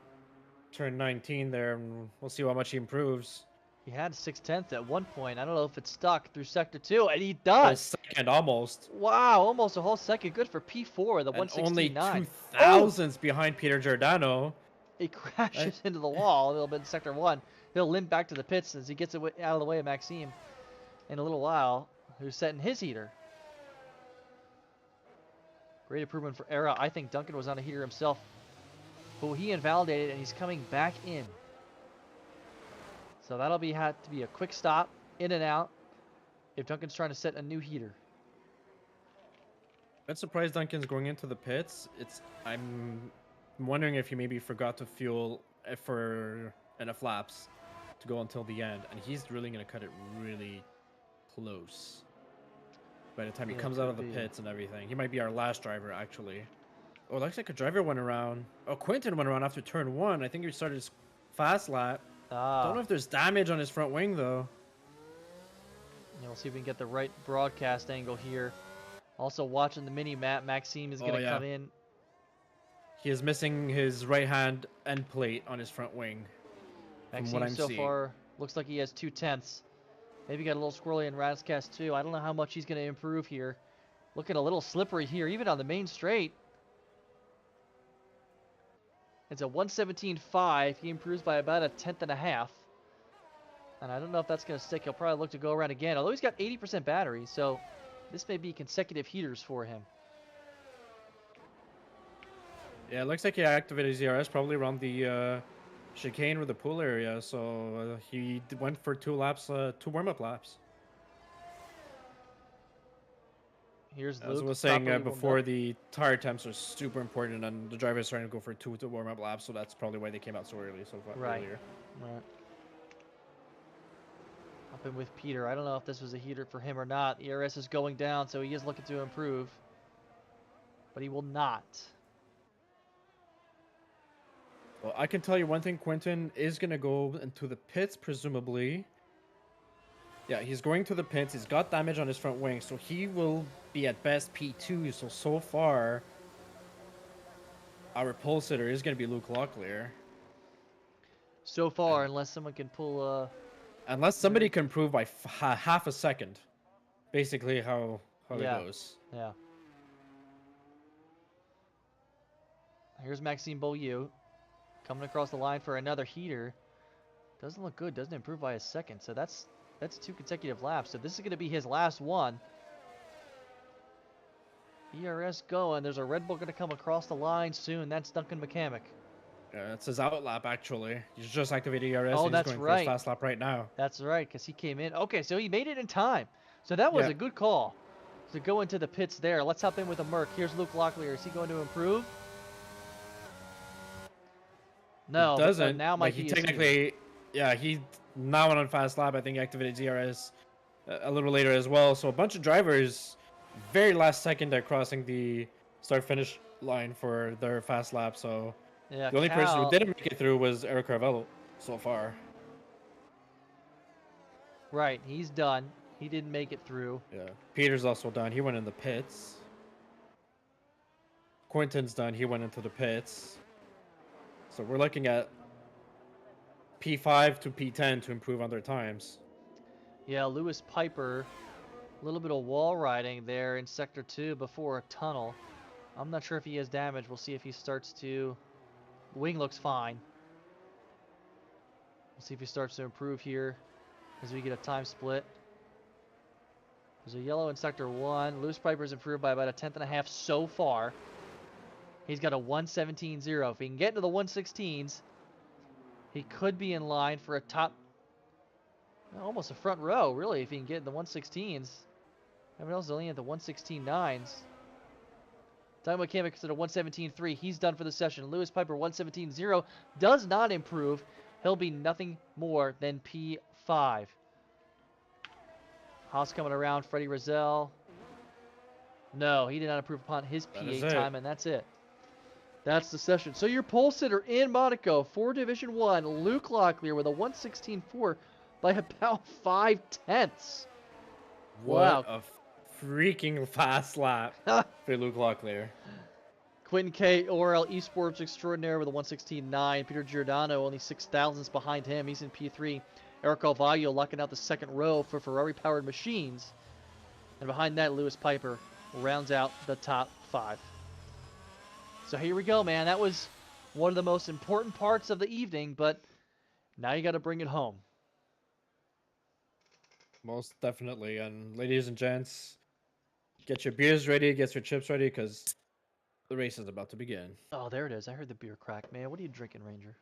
turn 19 there, and we'll see how much he improves.
He had 6/10 at one point. I don't know if it stuck through Sector 2, and he
Whole
does.
second almost.
Wow, almost a whole second. Good for P4, the
And only
116.9.
2,000s behind Peter Giordano.
He crashes into the wall a little bit in Sector 1. He'll limp back to the pits as he gets out of the way of Maxime in a little while, who's setting his heater. Great improvement for Era. I think Duncan was on a heater himself, who he invalidated, and he's coming back in. So that'll have to be a quick stop, in and out, if Duncan's trying to set a new heater.
I'm surprised Duncan's going into the pits. I'm wondering if he maybe forgot to fuel for enough laps to go until the end, and he's really going to cut it really close by the time he comes out of the pits and everything. He might be our last driver, actually. Oh, it looks like a driver went around. Oh, Quinton went around after turn 1. I think he started his fast lap. Don't know if there's damage on his front wing, though.
Yeah, we'll see if we can get the right broadcast angle here. Also watching the mini-map, Maxime is going to come in.
He is missing his right-hand end plate on his front wing.
Maxime so far looks like he has 2/10. Maybe got a little squirrely in Razcast too. I don't know how much he's going to improve here. Looking a little slippery here, even on the main straight. It's a 117.5. He improves by about a 10th and a half. And I don't know if that's going to stick. He'll probably look to go around again. Although he's got 80% battery, so this may be consecutive heaters for him.
Yeah, it looks like he activated his ERS probably around the chicane or the pool area. So he went for 2 laps, 2 warm-up laps.
Here's Luke.
As I was saying before, the tire temps are super important, and the driver is trying to go for 2 warm-up laps, so that's probably why they came out so early. Earlier.
Right. Up in with Peter. I don't know if this was a heater for him or not. ERS is going down, so he is looking to improve. But he will not.
Well, I can tell you one thing. Quentin is going to go into the pits, presumably. Yeah, he's going to the pits. He's got damage on his front wing, so he will be at best P2. So far, our pole sitter is going to be Luke Locklear.
So far,
And
unless someone can pull
unless somebody can improve by half a second, basically how it
yeah,
goes.
yeah. Here's Maxime Beaulieu coming across the line for another heater. Doesn't look good. Doesn't improve by a second. So that's 2 consecutive laps. So this is going to be his last one. ERS going. There's a Red Bull going to come across the line soon. That's Duncan McCamick.
It's his out lap, actually. He's just activated ERS
Oh,
and he's
that's
going for his
right.
fast lap right now.
That's right, because he came in. Okay, so he made it in time. So that was
Yeah.
a good call to go into the pits there. Let's hop in with a Merc. Here's Luke Locklear. Is he going to improve?
He
No, but
doesn't.
now
Like,
might
he
be his cue.
technically... Yeah, he now went on fast lap. I think he activated ERS a little later as well. So a bunch of drivers, very last second, they're crossing the start-finish line for their fast lap. So
Yeah,
the only person who
Cal.
didn't make it through was Eric Carvello so far.
Right, he's done. He didn't make it through.
Yeah. Peter's also done. He went in the pits. Quinton's done. He went into the pits. So we're looking at P5 to P10 to improve on their times.
Yeah, Lewis Piper. A little bit of wall riding there in Sector 2 before a tunnel. I'm not sure if he has damage. We'll see if he starts to... The wing looks fine. We'll see if he starts to improve here as we get a time split. There's a yellow in Sector 1. Lewis Piper's improved by about a tenth and a half so far. He's got a 117.0. If he can get into the 116s, he could be in line for a top... Almost a front row, really, if he can get in the 116s. Everyone else is only at the 116.9s. Time Mechanics at a 117.3. He's done for the session. Lewis Piper 117.0 does not improve. He'll be nothing more than P5. Haas coming around. Freddie Rozelle. No, he did not improve upon his P8 time, and that's it. That's the session. So your pole sitter in Monaco for Division 1, Luke Locklear with a 116.4 by about 5/10.
What
Wow.
a freaking fast lap for Luke Locklear.
Quentin K. Orel, Esports Extraordinaire with a 116.9. Peter Giordano only 6,000s behind him. He's in P3. Eric Carvalho locking out the second row for Ferrari-powered machines. And behind that, Lewis Piper rounds out the top 5. So here we go, man. That was one of the most important parts of the evening, but now you got to bring it home.
Most definitely. And ladies and gents, get your beers ready, get your chips ready, because the race is about to begin.
Oh, there it is. I heard the beer crack, man. What are you drinking, Ranger?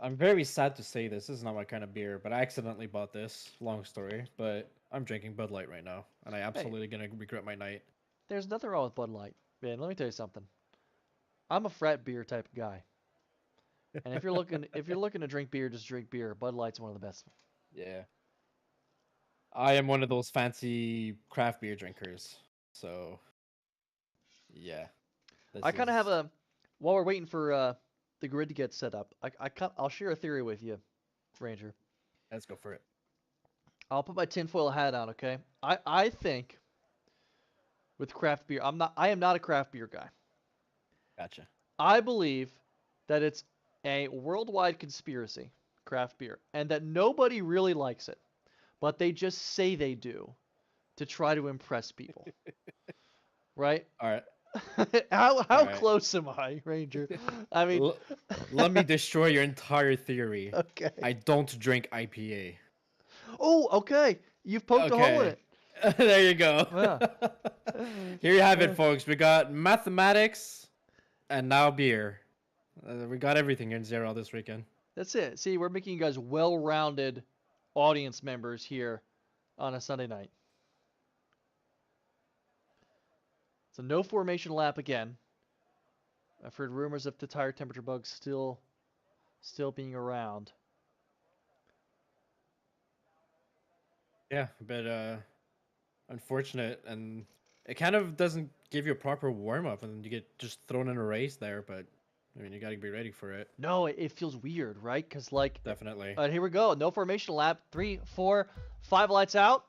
I'm very sad to say this. This is not my kind of beer, but I accidentally bought this. Long story, but I'm drinking Bud Light right now, and I absolutely gonna regret my night.
There's nothing wrong with Bud Light. Man, let me tell you something. I'm a frat beer type of guy. And if you're looking to drink beer, just drink beer. Bud Light's one of the best.
Yeah. I am one of those fancy craft beer drinkers. So, yeah.
I kind of have a while we're waiting for the grid to get set up. I'll share a theory with you, Ranger.
Let's go for it.
I'll put my tinfoil hat on, okay? I think with craft beer, I am not a craft beer guy.
Gotcha.
I believe that it's a worldwide conspiracy, craft beer, and that nobody really likes it, but they just say they do to try to impress people. Right?
All right.
how
All right.
close am I, Ranger? I mean,
let me destroy your entire theory.
okay.
I don't drink IPA.
Oh, okay. You've poked a hole in it.
There you go.
Yeah.
Here you have it, folks. We got mathematics and now beer. We got everything in Zero this weekend.
That's it. See, we're making you guys well-rounded audience members here on a Sunday night. So no formation lap again. I've heard rumors of the tire temperature bugs still being around.
Yeah, but unfortunate, and it kind of doesn't give you a proper warm up, and you get just thrown in a race there. But I mean, you got to be ready for it.
No, it feels weird, right? Because, like,
Definitely.
here we go. No formation lap. 3, 4, 5 lights out.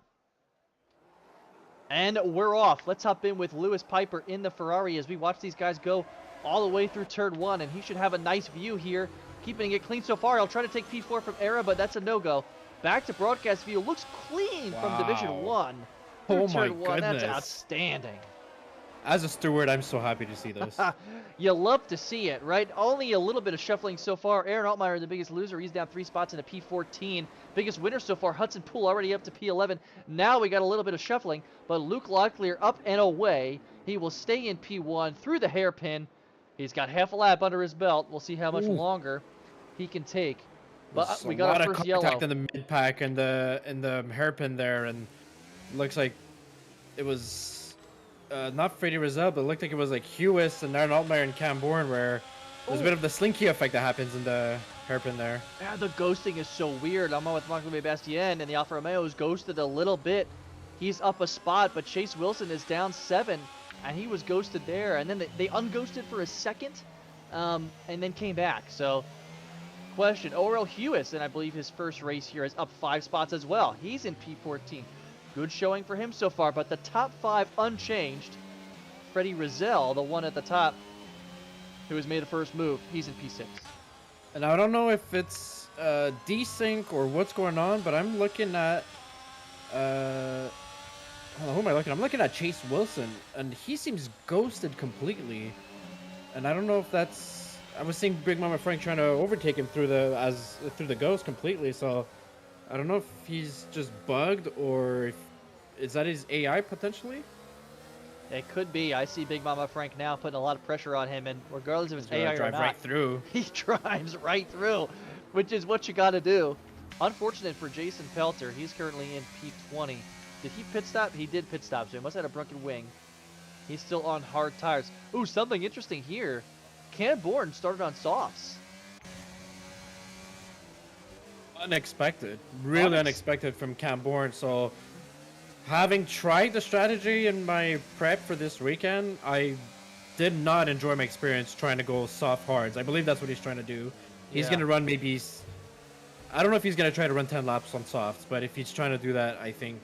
And we're off. Let's hop in with Lewis Piper in the Ferrari as we watch these guys go all the way through turn 1. And he should have a nice view here, keeping it clean so far. He'll try to take P4 from Era, but that's a no-go. Back to broadcast view. Looks clean from Division 1 through
Oh my
turn 1. That's
goodness.
outstanding.
As a steward, I'm so happy to see this.
You love to see it, right? Only a little bit of shuffling so far. Aaron Altmaier, the biggest loser. He's down 3 spots in a P14. Biggest winner so far, Hudson Poole, already up to P11. Now we got a little bit of shuffling, but Luke Locklear up and away. He will stay in P1 through the hairpin. He's got half a lap under his belt. We'll see how much longer he can take. But we got our first yellow.
A lot of contact in the mid-pack and the hairpin there, and looks like it was... not Freddie Rizal, but it looked like it was like Hewis and Aaron Altmaier and Cam Bourne, where there's a bit of the slinky effect that happens in the hairpin there.
Yeah, the ghosting is so weird. I'm on with Monaco Bastien, and the Alfa Romeo's ghosted a little bit. He's up a spot, but Chase Wilson is down 7, and he was ghosted there. And then they unghosted for a second, and then came back. So, question, Orel Hewis, and I believe his first race here is up 5 spots as well. He's in P14. Good showing for him so far, but the top 5 unchanged. Freddie Rizal, the one at the top, who has made the first move, he's in P6.
And I don't know if it's desync or what's going on, but I'm looking at who am I looking at? I'm looking at Chase Wilson, and he seems ghosted completely. And I don't know if that's... I was seeing Big Mama Frank trying to overtake him through the ghost completely, so I don't know if he's just bugged or if, is that his AI potentially?
It could be. I see Big Mama Frank now putting a lot of pressure on him, and regardless of his AI or not,
right through.
He drives right through, which is what you got to do. Unfortunate for Jason Pelter. He's currently in P20. Did he pit stop? He did pit stop, so he must have had a broken wing. He's still on hard tires. Ooh, something interesting here. Cam Bourne started on softs.
Unexpected. Really unexpected from Cam Bourne. So, having tried the strategy in my prep for this weekend, I did not enjoy my experience trying to go soft hards. I believe that's what he's trying to do. He's going to run maybe... I don't know if he's going to try to run 10 laps on softs, but if he's trying to do that, I think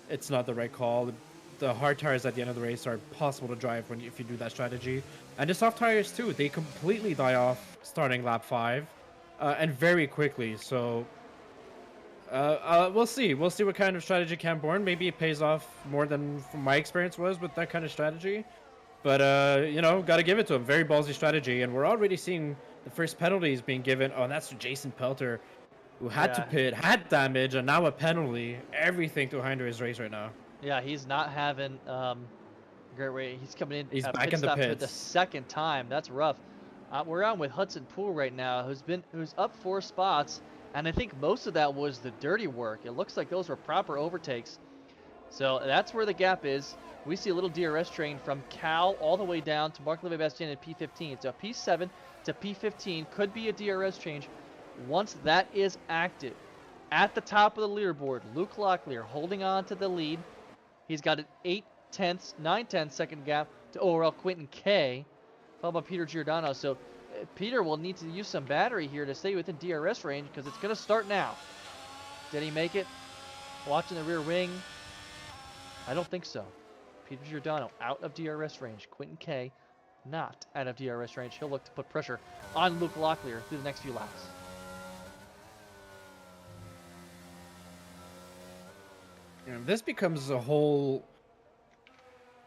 it's not the right call. The hard tires at the end of the race are possible to drive if you do that strategy. And the soft tires too, they completely die off starting lap 5 and very quickly. So we'll see. We'll see what kind of strategy Cam Bourne. Maybe it pays off more than my experience was with that kind of strategy. But, you know, got to give it to him. Very ballsy strategy. And we're already seeing the first penalties being given. Oh, and that's Jason Pelter, who had to pit, had damage, and now a penalty. Everything to hinder his race right now.
Yeah, he's not having great rate. He's coming in.
He's back in the pits
for the second time. That's rough. We're on with Hudson Poole right now, who's up 4 spots, and I think most of that was the dirty work. It looks like those were proper overtakes. So that's where the gap is. We see a little DRS train from Cal all the way down to Marc-Olivier Bastien at P15. So P7 to P15 could be a DRS change once that is active. At the top of the leaderboard, Luke Locklear holding on to the lead. He's got an 9/10 second gap to ORL Quentin K, followed by Peter Giordano. So Peter will need to use some battery here to stay within DRS range because it's going to start now. Did he make it? Watching the rear wing. I don't think so. Peter Giordano out of DRS range. Quentin K not out of DRS range. He'll look to put pressure on Luke Locklear through the next few laps.
This becomes a whole.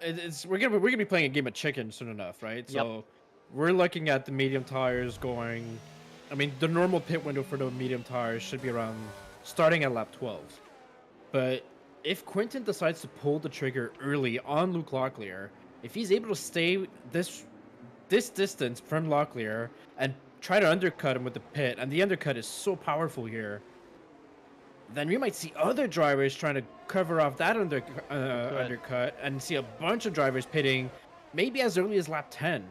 We're gonna be playing a game of chicken soon enough, right? So we're looking at the medium tires going. I mean, the normal pit window for the medium tires should be around starting at lap 12. But if Quentin decides to pull the trigger early on Luke Locklear, if he's able to stay this distance from Locklear and try to undercut him with the pit, and the undercut is so powerful here, then we might see other drivers trying to cover off that undercut and see a bunch of drivers pitting maybe as early as lap 10.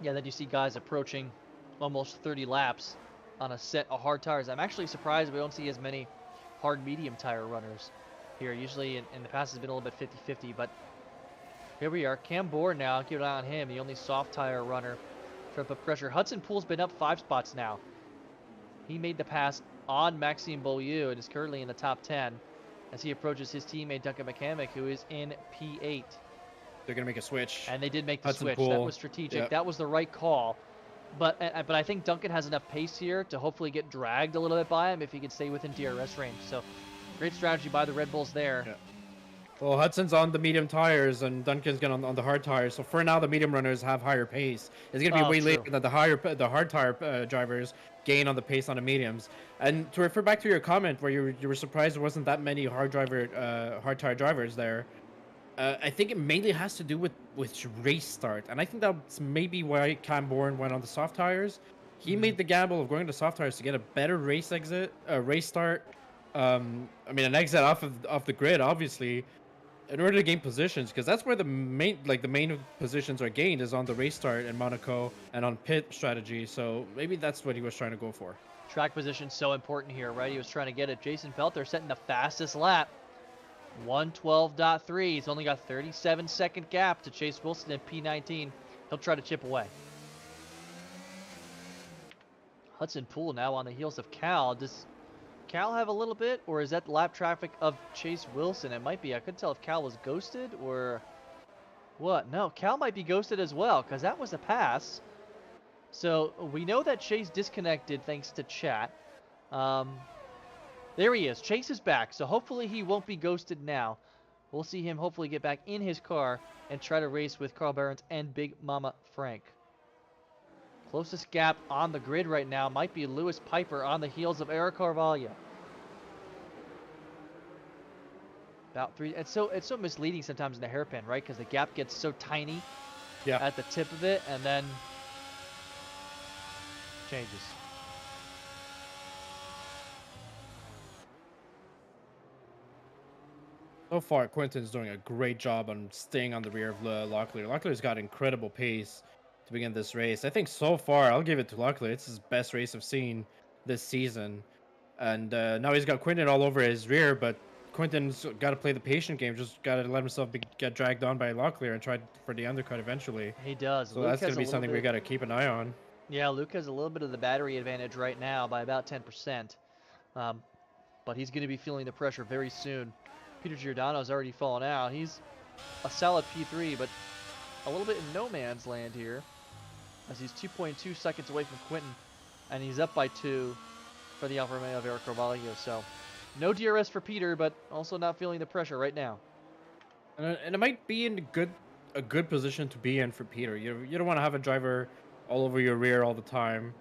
Yeah, then you see guys approaching almost 30 laps on a set of hard tires. I'm actually surprised we don't see as many hard medium tire runners here. Usually in the past it's been a little bit 50-50, but Here we are. Cam Bourne now. Keep an eye on him. The only soft tire runner. Trying to put pressure. Hudson Poole's been up 5 spots now. He made the pass on Maxime Beaulieu and is currently in the top 10 as he approaches his teammate Duncan McCamick, who is in P8.
They're gonna make a switch.
And they did make the
Hudson
switch.
Poole.
That was strategic.
Yep.
That was the right call. But I think Duncan has enough pace here to hopefully get dragged a little bit by him if he can stay within DRS range. So great strategy by the Red Bulls there.
Yeah. Well, Hudson's on the medium tires and Duncan's on the hard tires. So for now, the medium runners have higher pace. It's gonna be way
true.
later that the hard tire drivers gain on the pace on the mediums. And to refer back to your comment where you were surprised there wasn't that many hard tire drivers there. I think it mainly has to do with race start, and I think that's maybe why Cam Bourne went on the soft tires. He made the gamble of going to soft tires to get a better race start. I mean, an exit off the grid, obviously, in order to gain positions, because that's where the main positions are gained is on the race start in Monaco and on pit strategy. So maybe that's what he was trying to go for.
Track position so important here, right? He was trying to get it. Jason Felter setting the fastest lap. 112.3. He's only got 37-second gap to Chase Wilson in P19. He'll try to chip away. Hudson Poole now on the heels of Cal. Does Cal have a little bit, or is that lap traffic of Chase Wilson? It might be. I couldn't tell if Cal was ghosted or what. No, Cal might be ghosted as well, because that was a pass. So we know that Chase disconnected thanks to chat. There he is. Chase is back, so hopefully he won't be ghosted now. We'll see him hopefully get back in his car and try to race with Carl Behrens and Big Mama Frank. Closest gap on the grid right now might be Lewis Piper on the heels of Eric Carvalho. About 3. It's so misleading sometimes in the hairpin, right? Because the gap gets so tiny at the tip of it, and then changes.
So far, Quinton's doing a great job on staying on the rear of Locklear. Locklear's got incredible pace to begin this race. I think so far, I'll give it to Locklear. It's his best race I've seen this season. And now he's got Quinton all over his rear, but Quinton's got to play the patient game. Just got to let himself get dragged on by Locklear and try for the undercut eventually.
He does.
So that's going to be something we got to keep an eye on.
Yeah, Luke has a little bit of the battery advantage right now by about 10%. But he's going to be feeling the pressure very soon. Peter Giordano's already fallen out. He's a solid P3, but a little bit in no man's land here, as he's 2.2 seconds away from Quinton, and he's up by 2 for the Alfa Romeo of Eric Carvalho. So no DRS for Peter, but also not feeling the pressure right now.
And it might be in a good position to be in for Peter. You don't want to have a driver all over your rear all the time,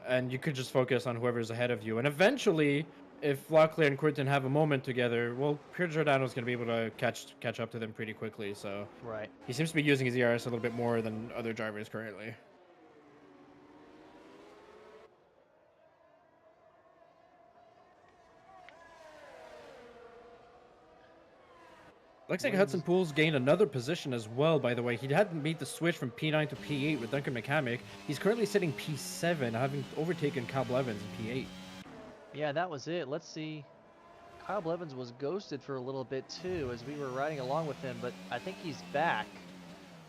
and you could just focus on whoever's ahead of you. And eventually, if Locklear and Quinton have a moment together, well, Peter Giordano's going to be able to catch up to them pretty quickly. So
right,
he seems to be using his ERS a little bit more than other drivers currently. Looks like Hudson Poole's gained another position as well, by the way. He hadn't made the switch from P9 to P8 with Duncan McCamick. He's currently sitting P7, having overtaken Kyle Blevins in P8.
Yeah, that was it. Let's see. Kyle Blevins was ghosted for a little bit too as we were riding along with him, but I think he's back.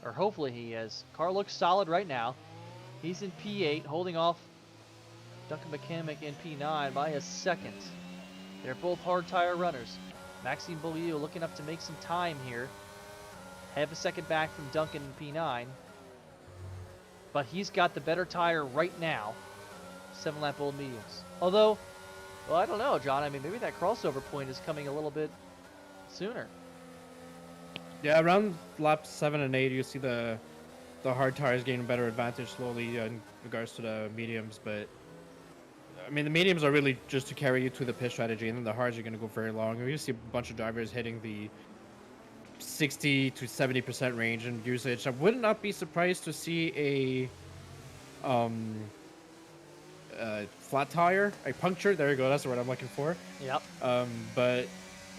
Or hopefully he is. Car looks solid right now. He's in P8, holding off Duncan McCamick in P9 by a second. They're both hard tire runners. Maxime Beaulieu looking up to make some time here. Half a second back from Duncan in P9. But he's got the better tire right now. 7-lap old mediums. Although, well, I don't know, John. I mean, maybe that crossover point is coming a little bit sooner.
Yeah, around laps 7 and 8, you see the hard tires gaining better advantage slowly in regards to the mediums. But I mean, the mediums are really just to carry you to the pit strategy, and then the hards are going to go very long. We see a bunch of drivers hitting the 60 to 70% range in usage. I would not be surprised to see a flat tire, a puncture. There you go. That's the word I'm looking for.
Yep.
But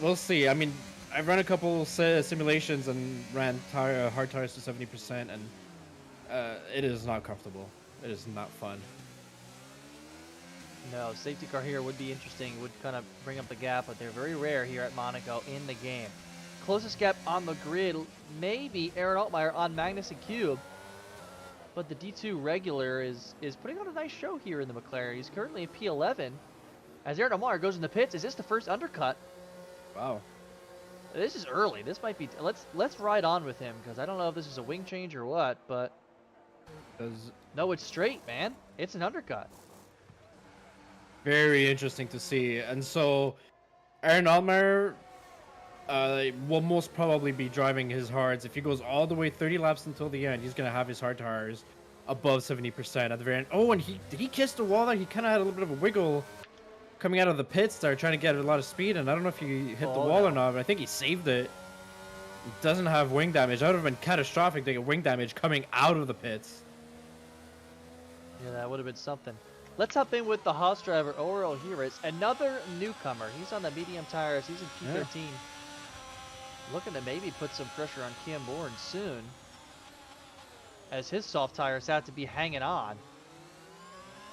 we'll see. I mean, I've run a couple simulations and ran hard tires to 70%, and it is not comfortable. It is not fun.
No, safety car here would be interesting. Would kind of bring up the gap, but they're very rare here at Monaco in the game. Closest gap on the grid, maybe Aaron Altmaier on Magnus and Cube. But the D2 regular is putting on a nice show here in the McLaren. He's currently in P11. As Aaron Altmaier goes in the pits, is this the first undercut?
Wow.
This is early. This might be. Let's ride on with him because I don't know if this is a wing change or what. But no, it's straight, man. It's an undercut.
Very interesting to see. And so, Aaron Altmaier will most probably be driving his hards. If he goes all the way 30 laps until the end, he's gonna have his hard tires above 70% at the very end. Oh, and did he kiss the wall there? He kind of had a little bit of a wiggle coming out of the pits there, trying to get a lot of speed, and I don't know if he hit the wall or not, but I think he saved it. He doesn't have wing damage. That would have been catastrophic to get wing damage coming out of the pits.
Yeah, that would have been something. Let's hop in with the Haas driver, Orel Heres, another newcomer. He's on the medium tires. He's in P13. Yeah. Looking to maybe put some pressure on Cam Bourne soon, as his soft tires have to be hanging on.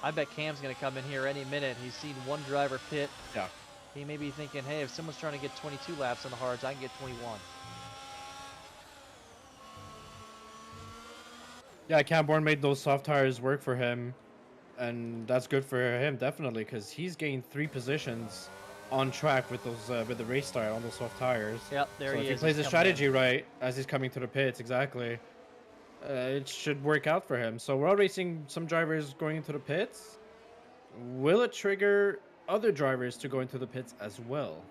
I bet Cam's going to come in here any minute. He's seen one driver pit.
Yeah.
He may be thinking, hey, if someone's trying to get 22 laps on the hards, I can get 21.
Yeah, Cam Bourne made those soft tires work for him, and that's good for him, definitely, because he's gained 3 positions on track with those with the race style on those soft tires.
Yep, there he is.
If he plays the strategy right as he's coming to the pits, exactly, it should work out for him. So we're already seeing some drivers going into the pits. Will it trigger other drivers to go into the pits as well?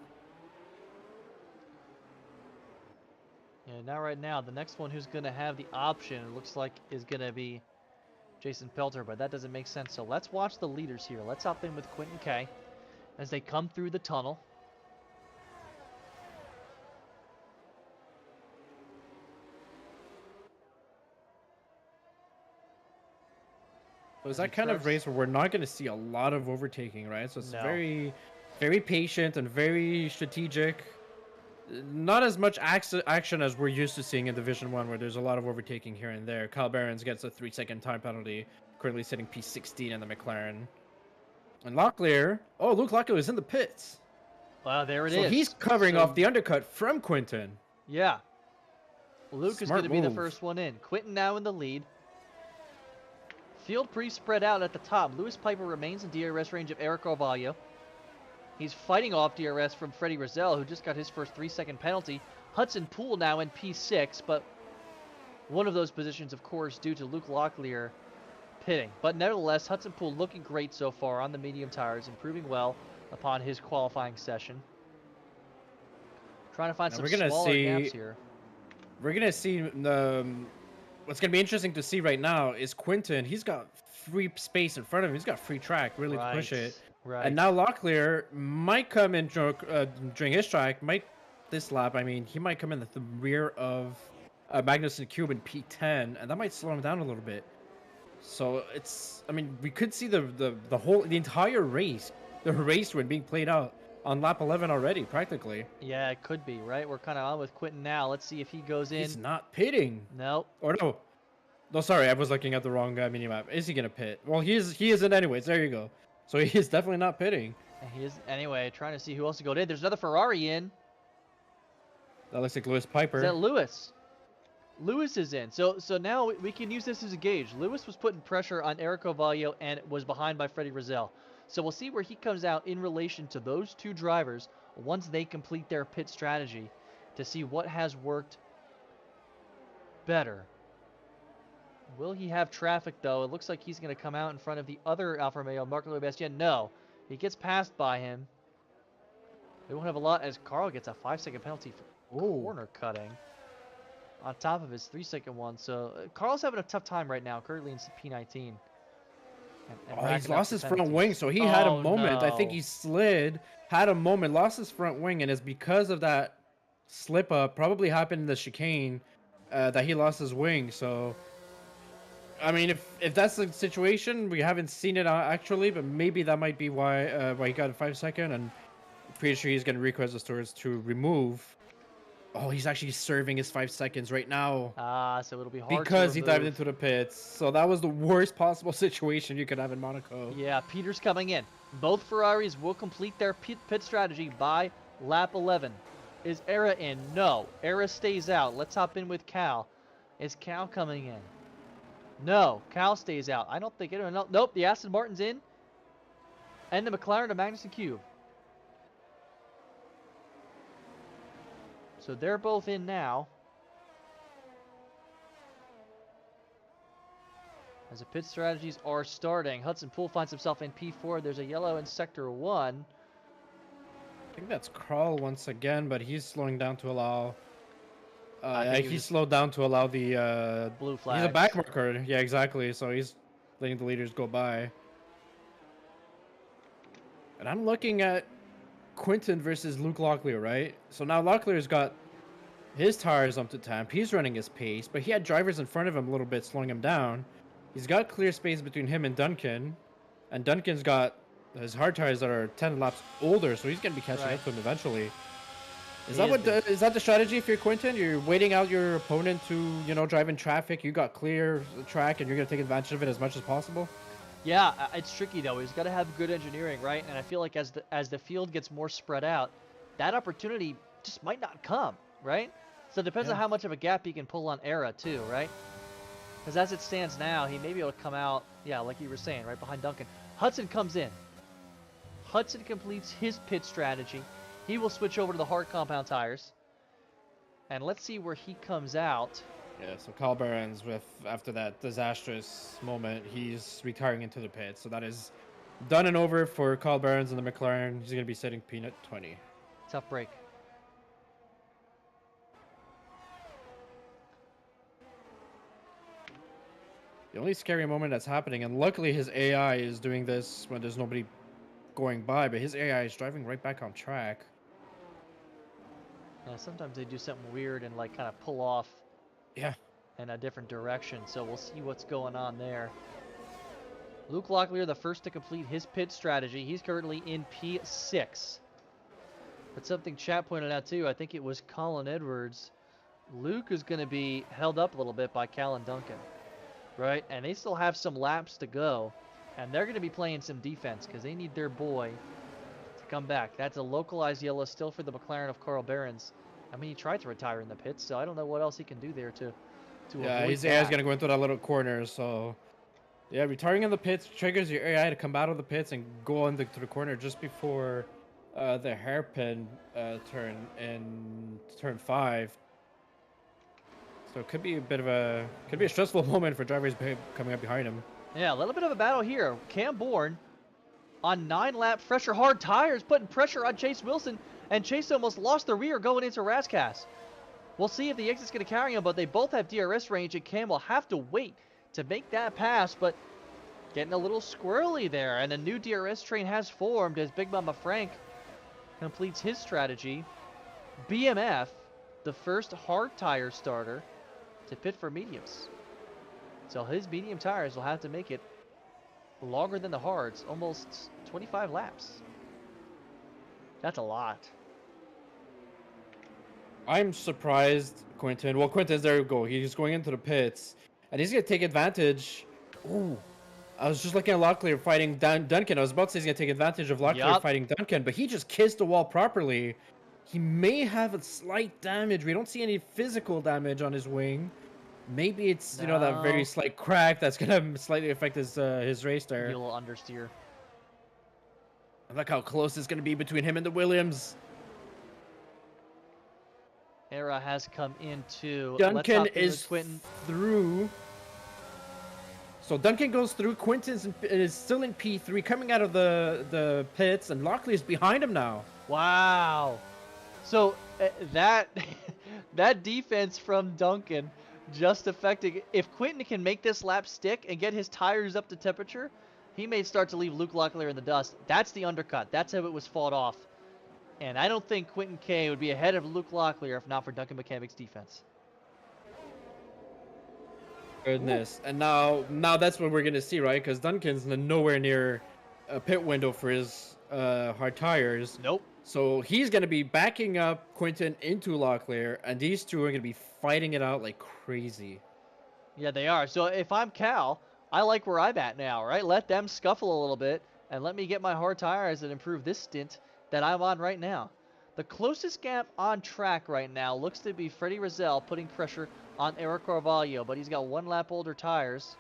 Yeah, now right now, the next one who's going to have the option, it looks like, is going to be Jason Pelter, but that doesn't make sense. So let's watch the leaders here. Let's hop in with Quentin K as they come through the tunnel.
So is that kind of race where we're not going to see a lot of overtaking, right? So it's very, very patient and very strategic. Not as much action as we're used to seeing in Division 1, where there's a lot of overtaking here and there. Kyle Behrens gets a 3-second time penalty, currently sitting P16 in the McLaren. And Locklear, oh, Luke Locklear is in the pits.
Wow, there it is.
So he's covering off the undercut from Quinton.
Yeah. Luke is going to be the first one in. Quinton now in the lead. Field pretty spread out at the top. Lewis Piper remains in DRS range of Eric Carvalho. He's fighting off DRS from Freddie Rizal, who just got his first 3-second penalty. Hudson Poole now in P6, but one of those positions, of course, due to Luke Locklear pitting. But nevertheless, Hudson Poole looking great so far on the medium tires, improving well upon his qualifying session. Trying to find some smaller gaps here.
We're going to see what's going to be interesting to see right now is Quinton. He's got free space in front of him. He's got free track really to push it.
Right.
And now Locklear might come in during his track. This lap, I mean, he might come in at the rear of Magnussen Cube in P10, and that might slow him down a little bit. So it's, I mean, we could see the entire race, the race win being played out on lap 11 already, practically.
Yeah, it could be, right? We're kind of on with Quinton now. Let's see if he goes in.
He's not pitting.
Nope.
Or no. No, sorry, I was looking at the wrong mini-map. Is he going to pit? Well, he isn't anyways. There you go. So he is definitely not pitting.
He is, anyway, trying to see who else to go in. There's another Ferrari in.
That looks like Lewis Piper.
Is that Lewis? Lewis is in. So now we can use this as a gauge. Lewis was putting pressure on Eric Carvalho and was behind by Freddie Rizal. So we'll see where he comes out in relation to those two drivers once they complete their pit strategy to see what has worked better. Will he have traffic, though? It looks like he's going to come out in front of the other Alfa Romeo, Marco Bastien. No, he gets passed by him. They won't have a lot as Carl gets a 5-second penalty for corner cutting on top of his 3-second one. So Carl's having a tough time right now, currently in P19.
He's lost his front wing, so he had a moment. No. I think he slid, had a moment, lost his front wing, and it's because of that slip up, probably happened in the chicane, that he lost his wing. So, I mean, if that's the situation, we haven't seen it actually, but maybe that might be why he got a 5-second, and I'm pretty sure he's going to request the stores to remove. Oh, he's actually serving his 5 seconds right now.
So it'll be hard
because he dived into the pits. So that was the worst possible situation you could have in Monaco.
Yeah, Peter's coming in. Both Ferraris will complete their pit strategy by lap 11. Is Era in? No. Era stays out. Let's hop in with Cal. Is Cal coming in? No. Cal stays out. I don't think anyone else. Nope. The Aston Martin's in. And the McLaren to Magnussen Cube. So they're both in now. As the pit strategies are starting, Hudson Poole finds himself in P4. There's a yellow in Sector 1.
I think that's Kral once again, but he's slowing down to allow. He's
just
slowed down to allow the
blue flags.
He's a back marker. Yeah, exactly. So he's letting the leaders go by. And I'm looking at Quinton versus Luke Locklear, right? So now Locklear's got his tires up to temp. He's running his pace, but he had drivers in front of him a little bit, slowing him down. He's got clear space between him and Duncan, and Duncan's got his hard tires that are 10 laps older, so he's gonna be catching up to him eventually. Is that the strategy if you're Quinton? You're waiting out your opponent to drive in traffic. You got clear track, and you're gonna take advantage of it as much as possible.
Yeah, it's tricky though. He's got to have good engineering, right? And I feel like as the field gets more spread out, that opportunity just might not come, right? So it depends on how much of a gap he can pull on Era too, right? Because as it stands now, he may be able to come out, yeah, like you were saying, right behind Duncan. Hudson comes in. Hudson completes his pit strategy. He will switch over to the hard compound tires. And let's see where he comes out.
Yeah, so Carl Behrens, after that disastrous moment, he's retiring into the pit. So that is done and over for Carl Behrens and the McLaren. He's going to be sitting peanut 20.
Tough break.
The only scary moment that's happening, and luckily his AI is doing this when there's nobody going by, but his AI is driving right back on track.
Yeah, sometimes they do something weird and like kind of pull off in a different direction, so we'll see what's going on there. Luke Locklear, the first to complete his pit strategy. He's currently in P6. But something chat pointed out too, I think it was Colin Edwards. Luke is going to be held up a little bit by Cal and Duncan. Right? And they still have some laps to go. And they're going to be playing some defense because they need their boy to come back. That's a localized yellow still for the McLaren of Carl Behrens. I mean, he tried to retire in the pits, so I don't know what else he can do there to avoid
his
that.
AI is going to go into that little corner, so... Yeah, retiring in the pits triggers your AI to come out of the pits and go into the corner just before the hairpin turn in turn 5. So it could be a stressful moment for drivers coming up behind him.
Yeah, a little bit of a battle here. Cam Bourne on 9-lap fresher hard tires, putting pressure on Chase Wilson, and Chase almost lost the rear going into Rascass. We'll see if the exit's going to carry him, but they both have DRS range, and Cam will have to wait to make that pass, but getting a little squirrely there, and a new DRS train has formed as Big Mama Frank completes his strategy. BMF, the first hard tire starter to pit for mediums. So his medium tires will have to make it longer than the hards, almost 25 laps. That's a lot.
I'm surprised, Quinton. Well, Quinton, there you go. He's going into the pits, and he's going to take advantage. Ooh. I was just looking at Locklear fighting Duncan. I was about to say he's going to take advantage of Locklear fighting Duncan, but he just kissed the wall properly. He may have a slight damage. We don't see any physical damage on his wing. Maybe it's, that very slight crack that's going to slightly affect his race there.
A little understeer.
And look how close it's going to be between him and the Williams.
Era has come into...
Duncan is through... So Duncan goes through. Quinton is still in P3, coming out of the pits, and Locklear is behind him now.
Wow. So that defense from Duncan just affecting... If Quinton can make this lap stick and get his tires up to temperature, he may start to leave Luke Locklear in the dust. That's the undercut. That's how it was fought off. And I don't think Quinton K would be ahead of Luke Locklear if not for Duncan Mechanic's defense.
Goodness. And now that's what we're gonna see, right? Because Duncan's nowhere near a pit window for his hard tires.
Nope.
So he's gonna be backing up Quinton into Locklear, and these two are gonna be fighting it out like crazy.
Yeah, they are. So if I'm Cal, I like where I'm at now, right? Let them scuffle a little bit, and let me get my hard tires and improve this stint that I'm on right now. The closest gap on track right now looks to be Freddie Rizal putting pressure on Eric Carvalho, but he's got 1 lap older tires.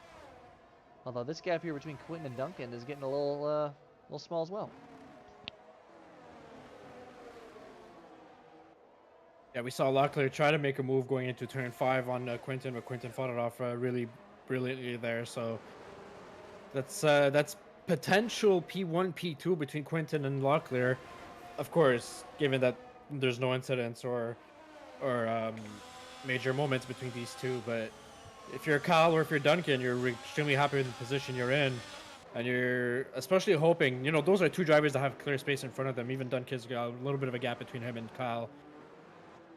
Although this gap here between Quinton and Duncan is getting a little small as well.
Yeah, we saw Locklear try to make a move going into turn 5 on Quinton, but Quinton fought it off really brilliantly there. So that's potential P1, P2 between Quinton and Locklear. Of course, given that there's no incidents or major moments between these two. But if you're Kyle or if you're Duncan, you're extremely happy with the position you're in. And you're especially hoping, you know, those are 2 drivers that have clear space in front of them. Even Duncan's got a little bit of a gap between him and Kyle.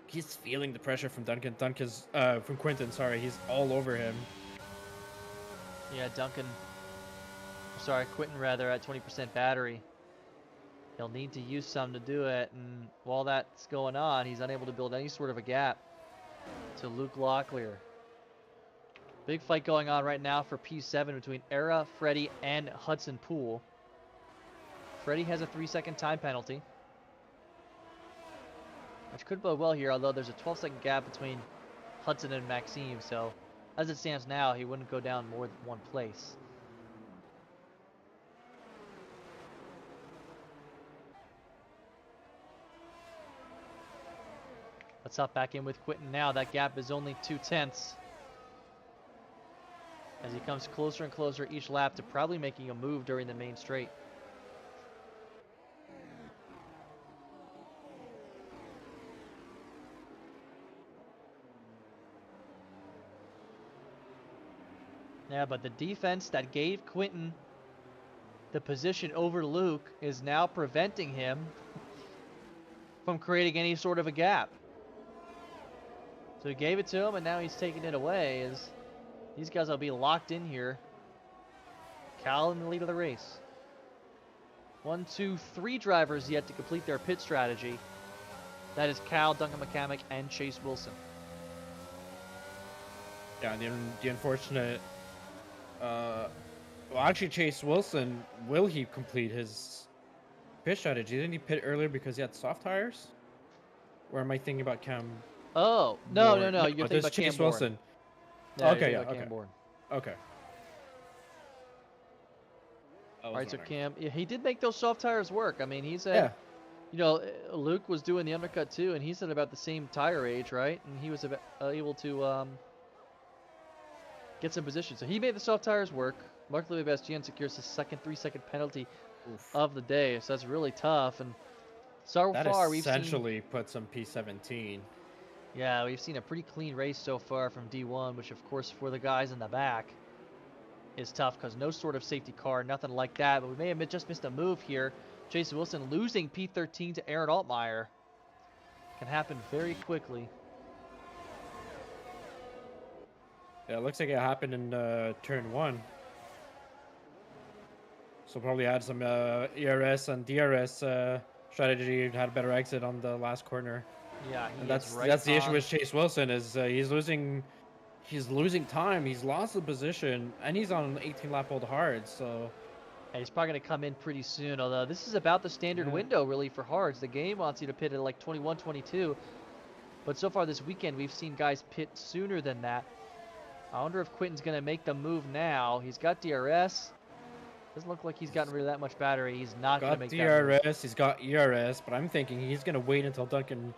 He's feeling the pressure from Duncan. From Quinton, sorry. He's all over him.
Yeah, Quinton rather, at 20% battery. He'll need to use some to do it, and while that's going on, he's unable to build any sort of a gap to Luke Locklear. Big fight going on right now for P7 between Era, Freddie, and Hudson Poole. Freddie has a 3-second time penalty, which could bode well here, although there's a 12-second gap between Hudson and Maxime, so as it stands now, he wouldn't go down more than 1 place. Let's hop back in with Quinton now. That gap is only 0.2. As he comes closer and closer each lap to probably making a move during the main straight. Yeah, but the defense that gave Quinton the position over Luke is now preventing him from creating any sort of a gap. So he gave it to him, and now he's taking it away. As these guys will be locked in here. Cal in the lead of the race. 1, 2, 3 drivers yet to complete their pit strategy. That is Cal, Duncan McCamick, and Chase Wilson.
Yeah, the unfortunate... well, actually, Chase Wilson, will he complete his pit strategy? Didn't he pit earlier because he had soft tires? Or am I thinking about Cam?
Oh, no. You're
Oh,
thinking
there's
about
Chase
Cam
Wilson.
Yeah,
Okay,
you're
yeah,
thinking
okay.
about Cam
Okay.
All right, so Cam, yeah, he did make those soft tires work. I mean, he's
Yeah.
you know, Luke was doing the undercut too, and he's at about the same tire age, right? And he was able to get some position. So he made the soft tires work. Mark Louis Bastien secures his second 3-second penalty of the day. So that's really tough. And so
that
far, we've
essentially puts him P17.
Yeah, we've seen a pretty clean race so far from D1, which of course for the guys in the back is tough because no sort of safety car, nothing like that. But we may have just missed a move here. Jason Wilson losing P13 to Aaron Altmaier. Can happen very quickly.
Yeah, it looks like it happened in turn 1. So probably had some ERS and DRS strategy, had a better exit on the last corner.
Yeah,
and that's the issue with Chase Wilson is he's losing time. He's lost the position, and he's on an 18-lap old hard. So
and he's probably going to come in pretty soon. Although this is about the standard window really for hards. The game wants you to pit at like 21, 22. But so far this weekend, we've seen guys pit sooner than that. I wonder if Quinton's going to make the move now. He's got DRS. Doesn't look like he's gotten rid of that much battery. He's not going to make
DRS,
that move.
he's got ERS, but I'm thinking he's going to wait until Duncan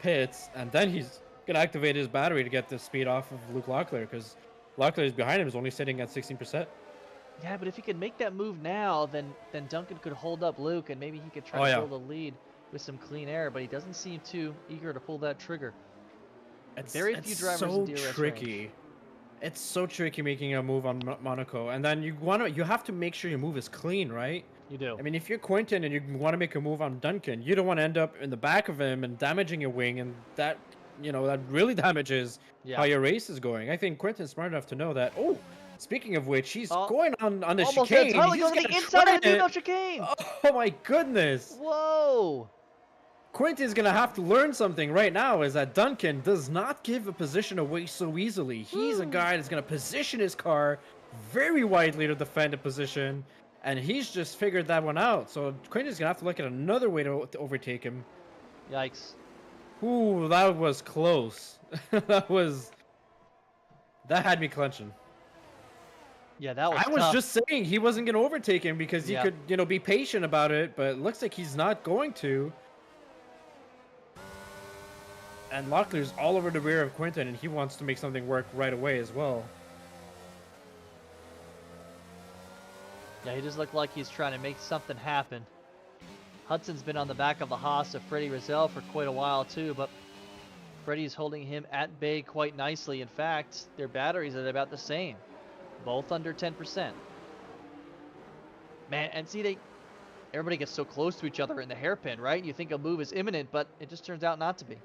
pits, and then he's going to activate his battery to get the speed off of Luke Locklear, because Locklear is behind him, is only sitting at 16%.
Yeah, but if he could make that move now, then Duncan could hold up Luke, and maybe he could try to build a lead with some clean air, but he doesn't seem too eager to pull that trigger. Very few drivers in DRS
tricky.
range.
It's so tricky making a move on Monaco, and then you have to make sure your move is clean, right?
You do.
I mean, if you're Quinton and you want to make a move on Duncan, you don't want to end up in the back of him and damaging your wing, and that that really damages how your race is going. I think Quinton's smart enough to know that. Oh, speaking of which, he's going on the chicane.
He's going to the inside of the do-no chicane.
Oh my goodness!
Whoa!
Quinton's going to have to learn something right now, is that Duncan does not give a position away so easily. He's a guy that's going to position his car very widely to defend a position. and he's just figured that one out. So Quinton's gonna have to look at another way to overtake him.
Yikes.
Ooh, that was close. that had me clenching.
Yeah, that was
I was
tough.
just saying he wasn't gonna overtake him because he
Yeah.
could, you know, be patient about it, but it looks like he's not going to. And Locklear's all over the rear of Quinton, and he wants to make something work right away as well.
Yeah, he just looked like he's trying to make something happen. Hudson's been on the back of the Haas of Freddie Rizal for quite a while too, but Freddie's holding him at bay quite nicely. In fact, their batteries are about the same. Both under 10%. Man, and see, everybody gets so close to each other in the hairpin, right? You think a move is imminent, but it just turns out not to be.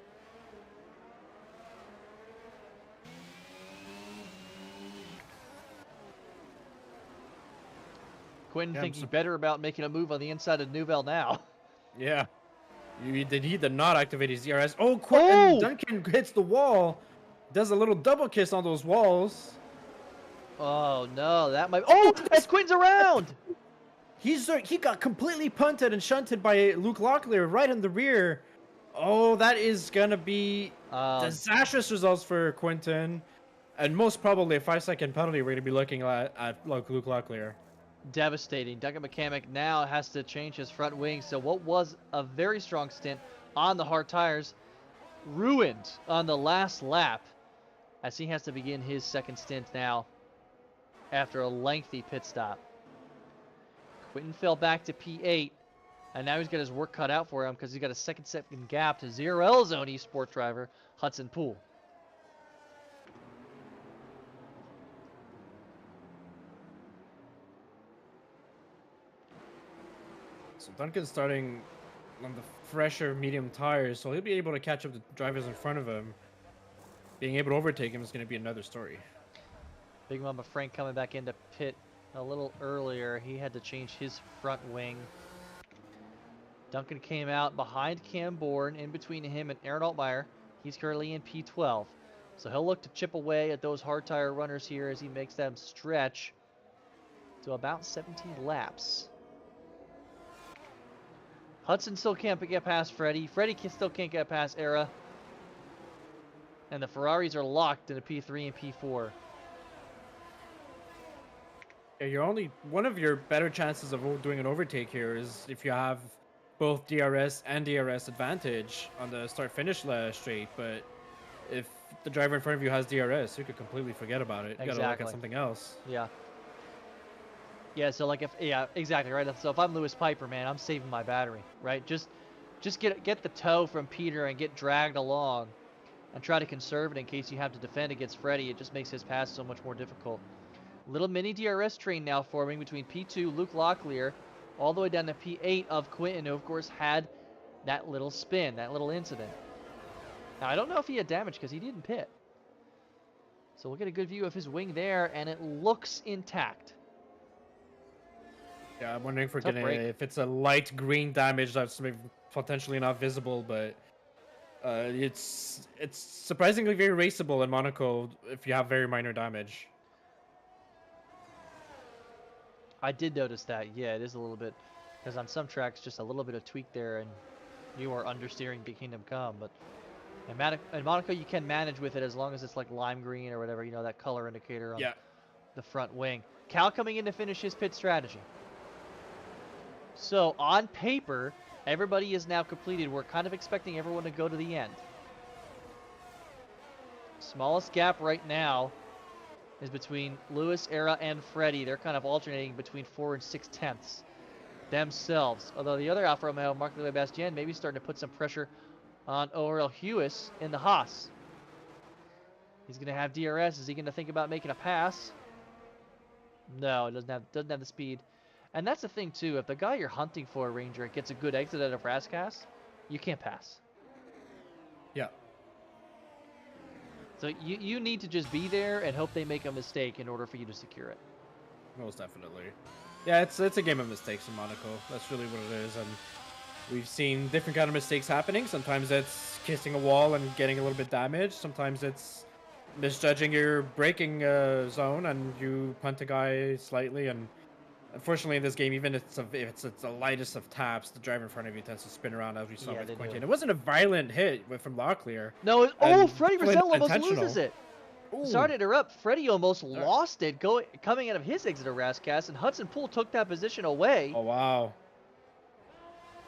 Quinn thinking better about making a move on the inside of Nouvelle now.
Yeah. He did not activate his DRS. Oh, and Duncan hits the wall. Does a little double kiss on those walls.
Oh, no. That might... Oh, as Quinn's around!
He got completely punted and shunted by Luke Locklear right in the rear. Oh, that is going to be disastrous results for Quinton. And most probably a 5-second penalty we're going to be looking at Luke Locklear.
Devastating. Duncan McCamick now has to change his front wing. So what was a very strong stint on the hard tires ruined on the last lap as he has to begin his second stint now after a lengthy pit stop. Quinton fell back to P8, and now he's got his work cut out for him because he's got a second gap to ZRL Zone eSports driver Hudson Poole.
So Duncan's starting on the fresher medium tires, so he'll be able to catch up to drivers in front of him. Being able to overtake him is going to be another story.
Big Mama Frank coming back into pit a little earlier. He had to change his front wing. Duncan came out behind Cam Bourne, in between him and Aaron Altmaier. He's currently in P12. So he'll look to chip away at those hard tire runners here as he makes them stretch to about 17 laps. Hudson still can't get past Freddie. Freddie still can't get past Era. And the Ferraris are locked in a P3 and P4.
Yeah, one of your better chances of doing an overtake here is if you have both DRS and DRS advantage on the start-finish straight. But if the driver in front of you has DRS, you could completely forget about it. You gotta look at something else.
Yeah. Yeah, so like yeah, exactly, right? So if I'm Lewis Piper, man, I'm saving my battery, right? Just get the tow from Peter and get dragged along and try to conserve it in case you have to defend against Freddie. It just makes his pass so much more difficult. Little mini DRS train now forming between P2, Luke Locklear, all the way down to P8 of Quinton, who of course had that little spin, that little incident. Now, I don't know if he had damage because he didn't pit. So we'll get a good view of his wing there, and it looks intact.
Yeah, I'm wondering if it's a light green damage that's maybe potentially not visible, but it's surprisingly very raceable in Monaco if you have very minor damage.
I did notice that. Yeah, it is a little bit, because on some tracks, just a little bit of tweak there, and you are understeering Big Kingdom Come. But in Monaco, you can manage with it as long as it's like lime green or whatever, you know, that color indicator on the front wing. Cal coming in to finish his pit strategy. So, on paper, everybody is now completed. We're kind of expecting everyone to go to the end. Smallest gap right now is between Lewis, Era, and Freddie. They're kind of alternating between 4 and 6 tenths themselves. Although the other Alfa Romeo, Marc-Louis Bastien, maybe starting to put some pressure on Aurel Hewis in the Haas. He's going to have DRS. Is he going to think about making a pass? No, it doesn't have the speed. And that's the thing, too. If the guy you're hunting for, Ranger, gets a good exit out of Rascasse, you can't pass.
Yeah.
So you need to just be there and hope they make a mistake in order for you to secure it.
Most definitely. Yeah, it's a game of mistakes in Monaco. That's really what it is. And we've seen different kind of mistakes happening. Sometimes it's kissing a wall and getting a little bit damaged. Sometimes it's misjudging your braking zone and you punt a guy slightly and Unfortunately, in this game, even if it's the lightest of taps, the driver in front of you tends to spin around, as we saw
Yeah,
with
they
Quentin.
do.
It wasn't a violent hit from Locklear,
No,
and
Freddie
definitely
Brazil
not
almost loses
intentional.
it. Sorry
Ooh,
to interrupt. Freddie almost
sorry.
lost it coming out of his exit of Rascast, and Hudson Poole took that position away.
Oh wow.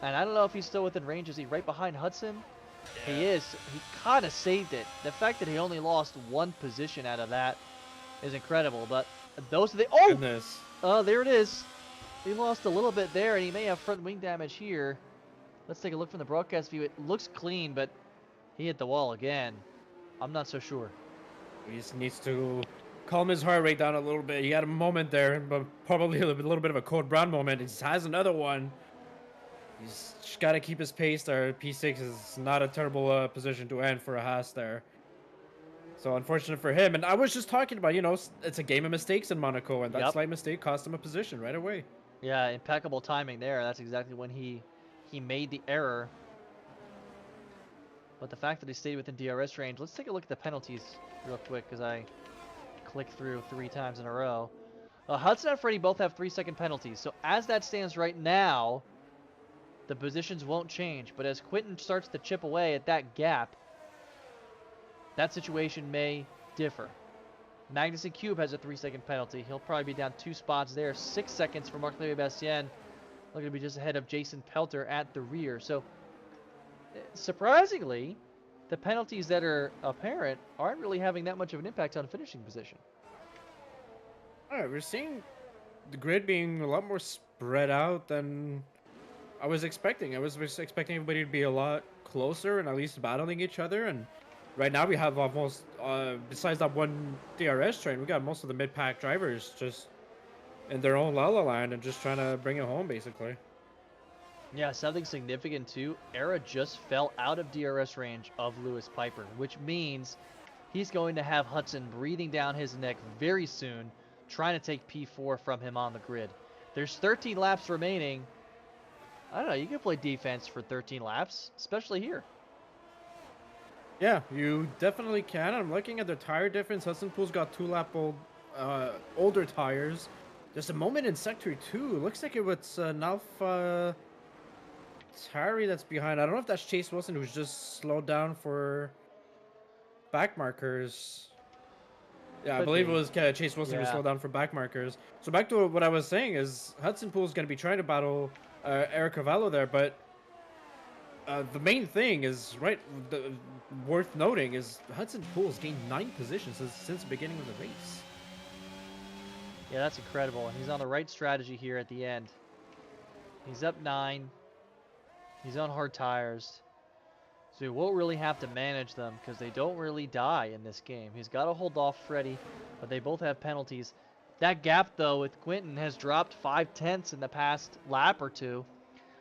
And I don't know if he's still within range. Is he right behind Hudson? He
Yeah.
is. He kind of saved it. The fact that he only lost one position out of that is incredible. But those are the... Oh!
Goodness.
There it is. He lost a little bit there, and he may have front wing damage here. Let's take a look from the broadcast view. It looks clean, but he hit the wall again. I'm not so sure.
He just needs to calm his heart rate down a little bit. He had a moment there, but probably a little bit of a Code Brown moment. He just has another one. He's just got to keep his pace there. P6 is not a terrible position to end for a Haas there. So unfortunate for him. And I was just talking about, it's a game of mistakes in Monaco, and that
Yep.
slight mistake cost him a position right away.
Yeah, impeccable timing there. That's exactly when he made the error. But the fact that he stayed within DRS range. Let's take a look at the penalties real quick, because I clicked through 3 times in a row. Hudson and Freddie both have 3-second penalties. So as that stands right now, the positions won't change. But as Quentin starts to chip away at that gap, that situation may differ. Magnussen Cube has a 3-second penalty. He'll probably be down 2 spots there. 6 seconds for Marc-Louis Bastien. Looking to be just ahead of Jason Pelter at the rear. So, surprisingly, the penalties that are apparent aren't really having that much of an impact on finishing position.
All right, we're seeing the grid being a lot more spread out than I was expecting. I was expecting everybody to be a lot closer and at least battling each other. And right now we have almost, besides that one DRS train, we got most of the mid-pack drivers just in their own la la land and just trying to bring it home, basically.
Yeah, something significant too. Era just fell out of DRS range of Lewis Piper, which means he's going to have Hudson breathing down his neck very soon, trying to take P4 from him on the grid. There's 13 laps remaining. I don't know, you can play defense for 13 laps, especially here.
Yeah, you definitely can. I'm looking at the tire difference. Hudson Poole's got 2-lap older tires. There's a moment in Sector 2. It looks like it was an Alpha Tari that's behind. I don't know if that's Chase Wilson who's just slowed down for back markers. Yeah, I believe it was Chase Wilson who slowed down for back markers. So back to what I was saying is Hudson Poole's going to be trying to battle Eric Cavallo there, but the main thing is, worth noting is Hudson Poole's gained 9 positions since the beginning of the race.
Yeah, that's incredible, and he's on the right strategy here at the end. He's up 9. He's on hard tires. So he won't really have to manage them because they don't really die in this game. He's got to hold off Freddie, but they both have penalties. That gap, though, with Quentin has dropped 5/10 in the past lap or two.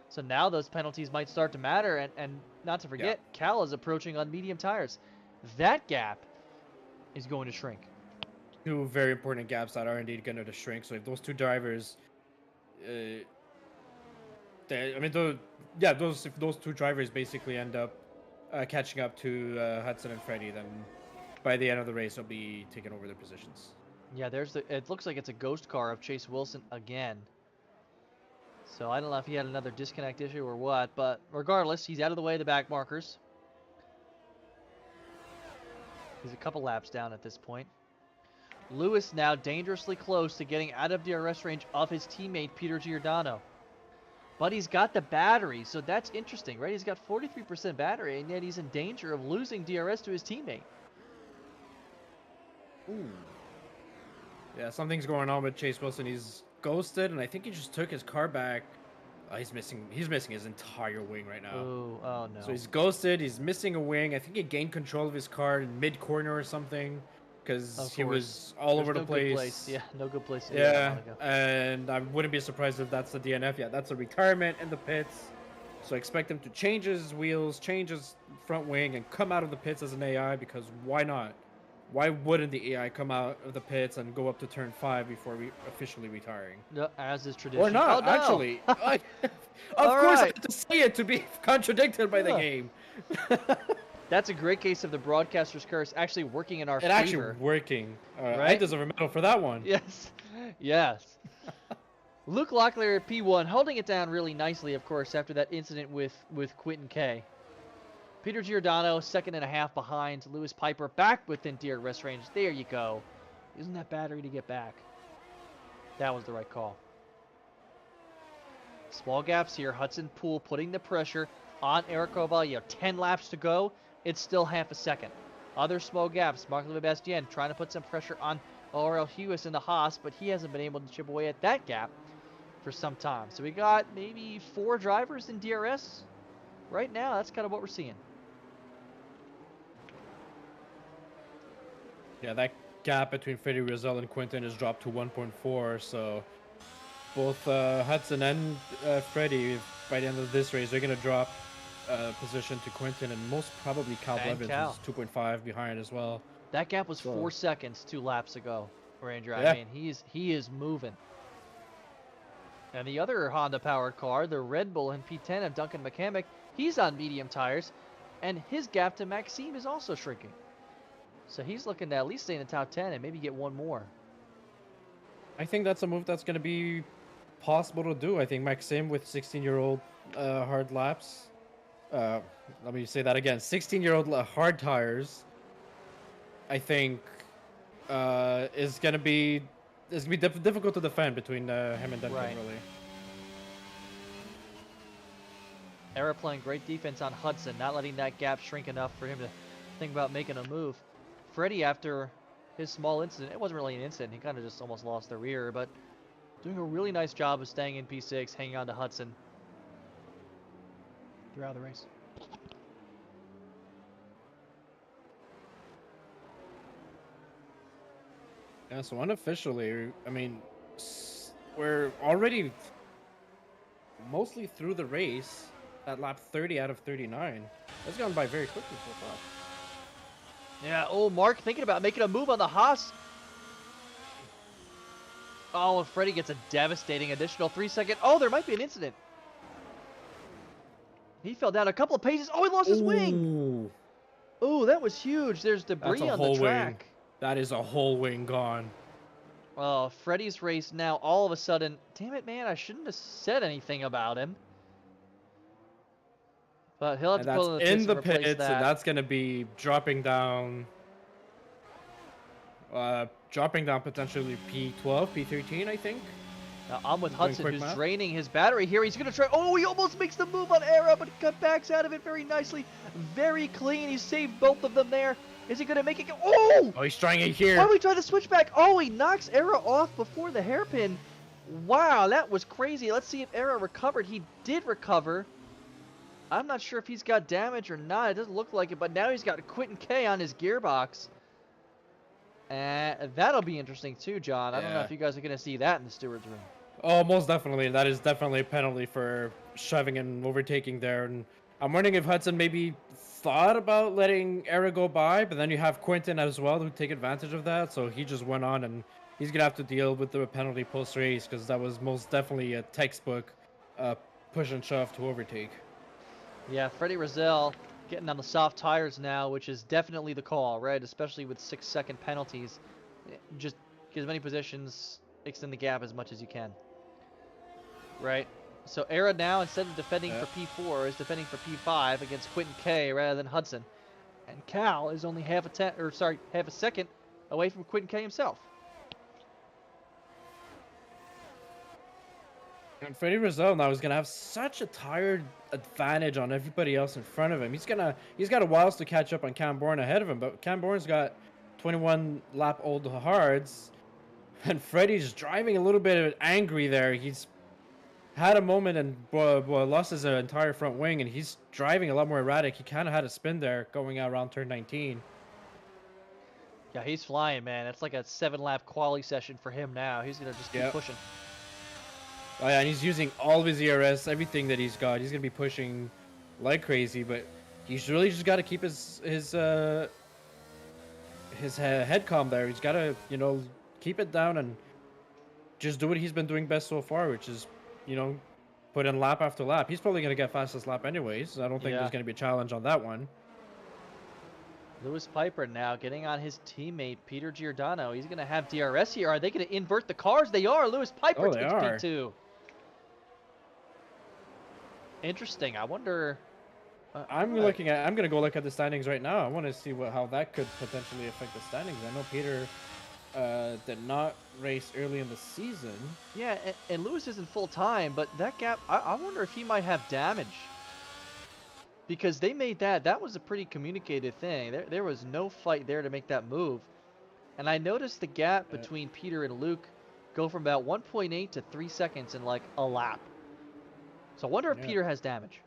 So now those penalties might start to matter. And not to forget, Cal is approaching on medium tires. That gap is going to shrink.
2 very important gaps that are indeed going to shrink. So if those 2 drivers... if those 2 drivers basically end up catching up to Hudson and Freddie, then by the end of the race, they'll be taking over their positions.
Yeah, it looks like it's a ghost car of Chase Wilson again. So I don't know if he had another disconnect issue or what, but regardless, he's out of the way of the back markers. He's a couple laps down at this point. Lewis now dangerously close to getting out of DRS range of his teammate Peter Giordano. But he's got the battery, so that's interesting, right? He's got 43% battery, and yet he's in danger of losing DRS to his teammate.
Ooh. Yeah, something's going on with Chase Wilson. He's ghosted, and I think he just took his car back. He's missing his entire wing right now.
Ooh, oh no.
So he's ghosted. He's missing a wing. I think he gained control of his car in mid-corner or something, because he was all over the place.
Yeah, no good place.
Yeah, and I wouldn't be surprised if that's the DNF. Yeah, that's a retirement in the pits. So I expect him to change his wheels, change his front wing, and come out of the pits as an AI, because why not? Why wouldn't the AI come out of the pits and go up to turn 5 before officially retiring?
No, as is tradition.
Or not,
oh, no.
actually. Of course I have to say it to be contradicted by the game.
That's a great case of the broadcaster's curse actually working in our favor.
Actually working.
Right?
I deserve a medal for that one.
Yes. Yes. Luke Locklear at P1, holding it down really nicely, of course, after that incident with Quentin K. Peter Giordano, 2.5 behind. Lewis Piper back within DRS range. There you go. Using that battery to get back. That was the right call. Small gaps here. Hudson Poole putting the pressure on Eric Carvalho. 10 laps to go. It's still half a second. Other small gaps. Marc-Louis Bastien trying to put some pressure on Aurel Hewis in the Haas, but he hasn't been able to chip away at that gap for some time. So we got maybe 4 drivers in DRS right now. That's kind of what we're seeing.
Yeah, that gap between Freddie Rizal and Quinton has dropped to 1.4, so both Hudson and Freddie, by the end of this race, they're going to drop position to Quinton, and most probably Cal Blevins, who's 2.5 behind as well.
That gap was 4 seconds 2 laps ago, Ranger.
Yeah.
I mean, he is moving. And the other Honda-powered car, the Red Bull in P10 of Duncan McCamick, he's on medium tires, and his gap to Maxime is also shrinking. So he's looking to at least stay in the top 10 and maybe get one more.
I think that's a move that's going to be possible to do. I think Maxime with 16-year-old hard laps. Let me say that again. 16-year-old hard tires, I think, is going to be difficult to defend between him and Duncan, really.
Era playing great defense on Hudson, not letting that gap shrink enough for him to think about making a move. Freddie, after his small incident, it wasn't really an incident, he kind of just almost lost the rear, but doing a really nice job of staying in P6, hanging on to Hudson throughout the race.
Yeah, so unofficially, I mean, we're already mostly through the race at lap 30 out of 39. That's gone by very quickly so far.
Yeah, oh, Mark thinking about making a move on the Haas. Oh, and Freddie gets a devastating additional 3-second. Oh, there might be an incident. He fell down a couple of paces. Oh, he lost his wing. Oh, that was huge. There's debris on the track.
Wing. That is a whole wing gone.
Oh, Freddie's race now all of a sudden. Damn it, man. I shouldn't have said anything about him. But he'll have to pull in the pits,
and that's going to be dropping down potentially P12, P13, I think.
Now I'm with Hudson, who's draining his battery here. He's going to try. Oh, he almost makes the move on Era, but cut backs out of it very nicely. Very clean. He saved both of them there. Is he going to make it go? Oh!
Oh, he's trying it here.
Why don't we try the switchback? Oh, he knocks Era off before the hairpin. Wow, that was crazy. Let's see if Era recovered. He did recover. I'm not sure if he's got damage or not. It doesn't look like it, but now he's got Quentin K on his gearbox. And that'll be interesting too, John. I don't know if you guys are going to see that in the steward's room.
Oh, most definitely. That is definitely a penalty for shoving and overtaking there. And I'm wondering if Hudson maybe thought about letting Era go by, but then you have Quentin as well to take advantage of that. So he just went on, and he's going to have to deal with the penalty post-race because that was most definitely a textbook push and shove to overtake.
Yeah, Freddie Rizal getting on the soft tires now, which is definitely the call, right? Especially with 6-second penalties. Just get as many positions, extend the gap as much as you can. Right? So Era now, instead of defending for P4, is defending for P5 against Quentin K rather than Hudson. And Cal is only half a second away from Quentin K himself.
And Freddie Rizal now is gonna have such a tired advantage on everybody else in front of him. He's got a while to catch up on Cam Bourne ahead of him, but Cam Bourne's got 21 lap old hards, and Freddie's driving a little bit angry there. He's had a moment and lost his entire front wing, and he's driving a lot more erratic. He kind of had a spin there going out around turn 19.
Yeah, he's flying, man. It's like a 7-lap quali session for him now. He's gonna just keep pushing.
Oh yeah, and he's using all of his ERS, everything that he's got. He's gonna be pushing like crazy, but he's really just got to keep his head calm there. He's got to, keep it down and just do what he's been doing best so far, which is, put in lap after lap. He's probably gonna get fastest lap anyways. I don't think there's gonna be a challenge on that one.
Lewis Piper now getting on his teammate Peter Giordano. He's going to have DRS here. Are they going to invert the cars? They are. Lewis Piper
Oh, they
takes
are.
P2. Interesting. I wonder.
I'm gonna go look at the standings right now. I want to see how that could potentially affect the standings. I know Peter did not race early in the season.
Yeah, and Lewis isn't full time, but that gap, I wonder if he might have damage. Because they made that was a pretty communicated thing. There was no fight there to make that move. And I noticed the gap between Peter and Luke go from about 1.8 to 3 seconds in like a lap. So I wonder if
Yeah,
Peter has damage.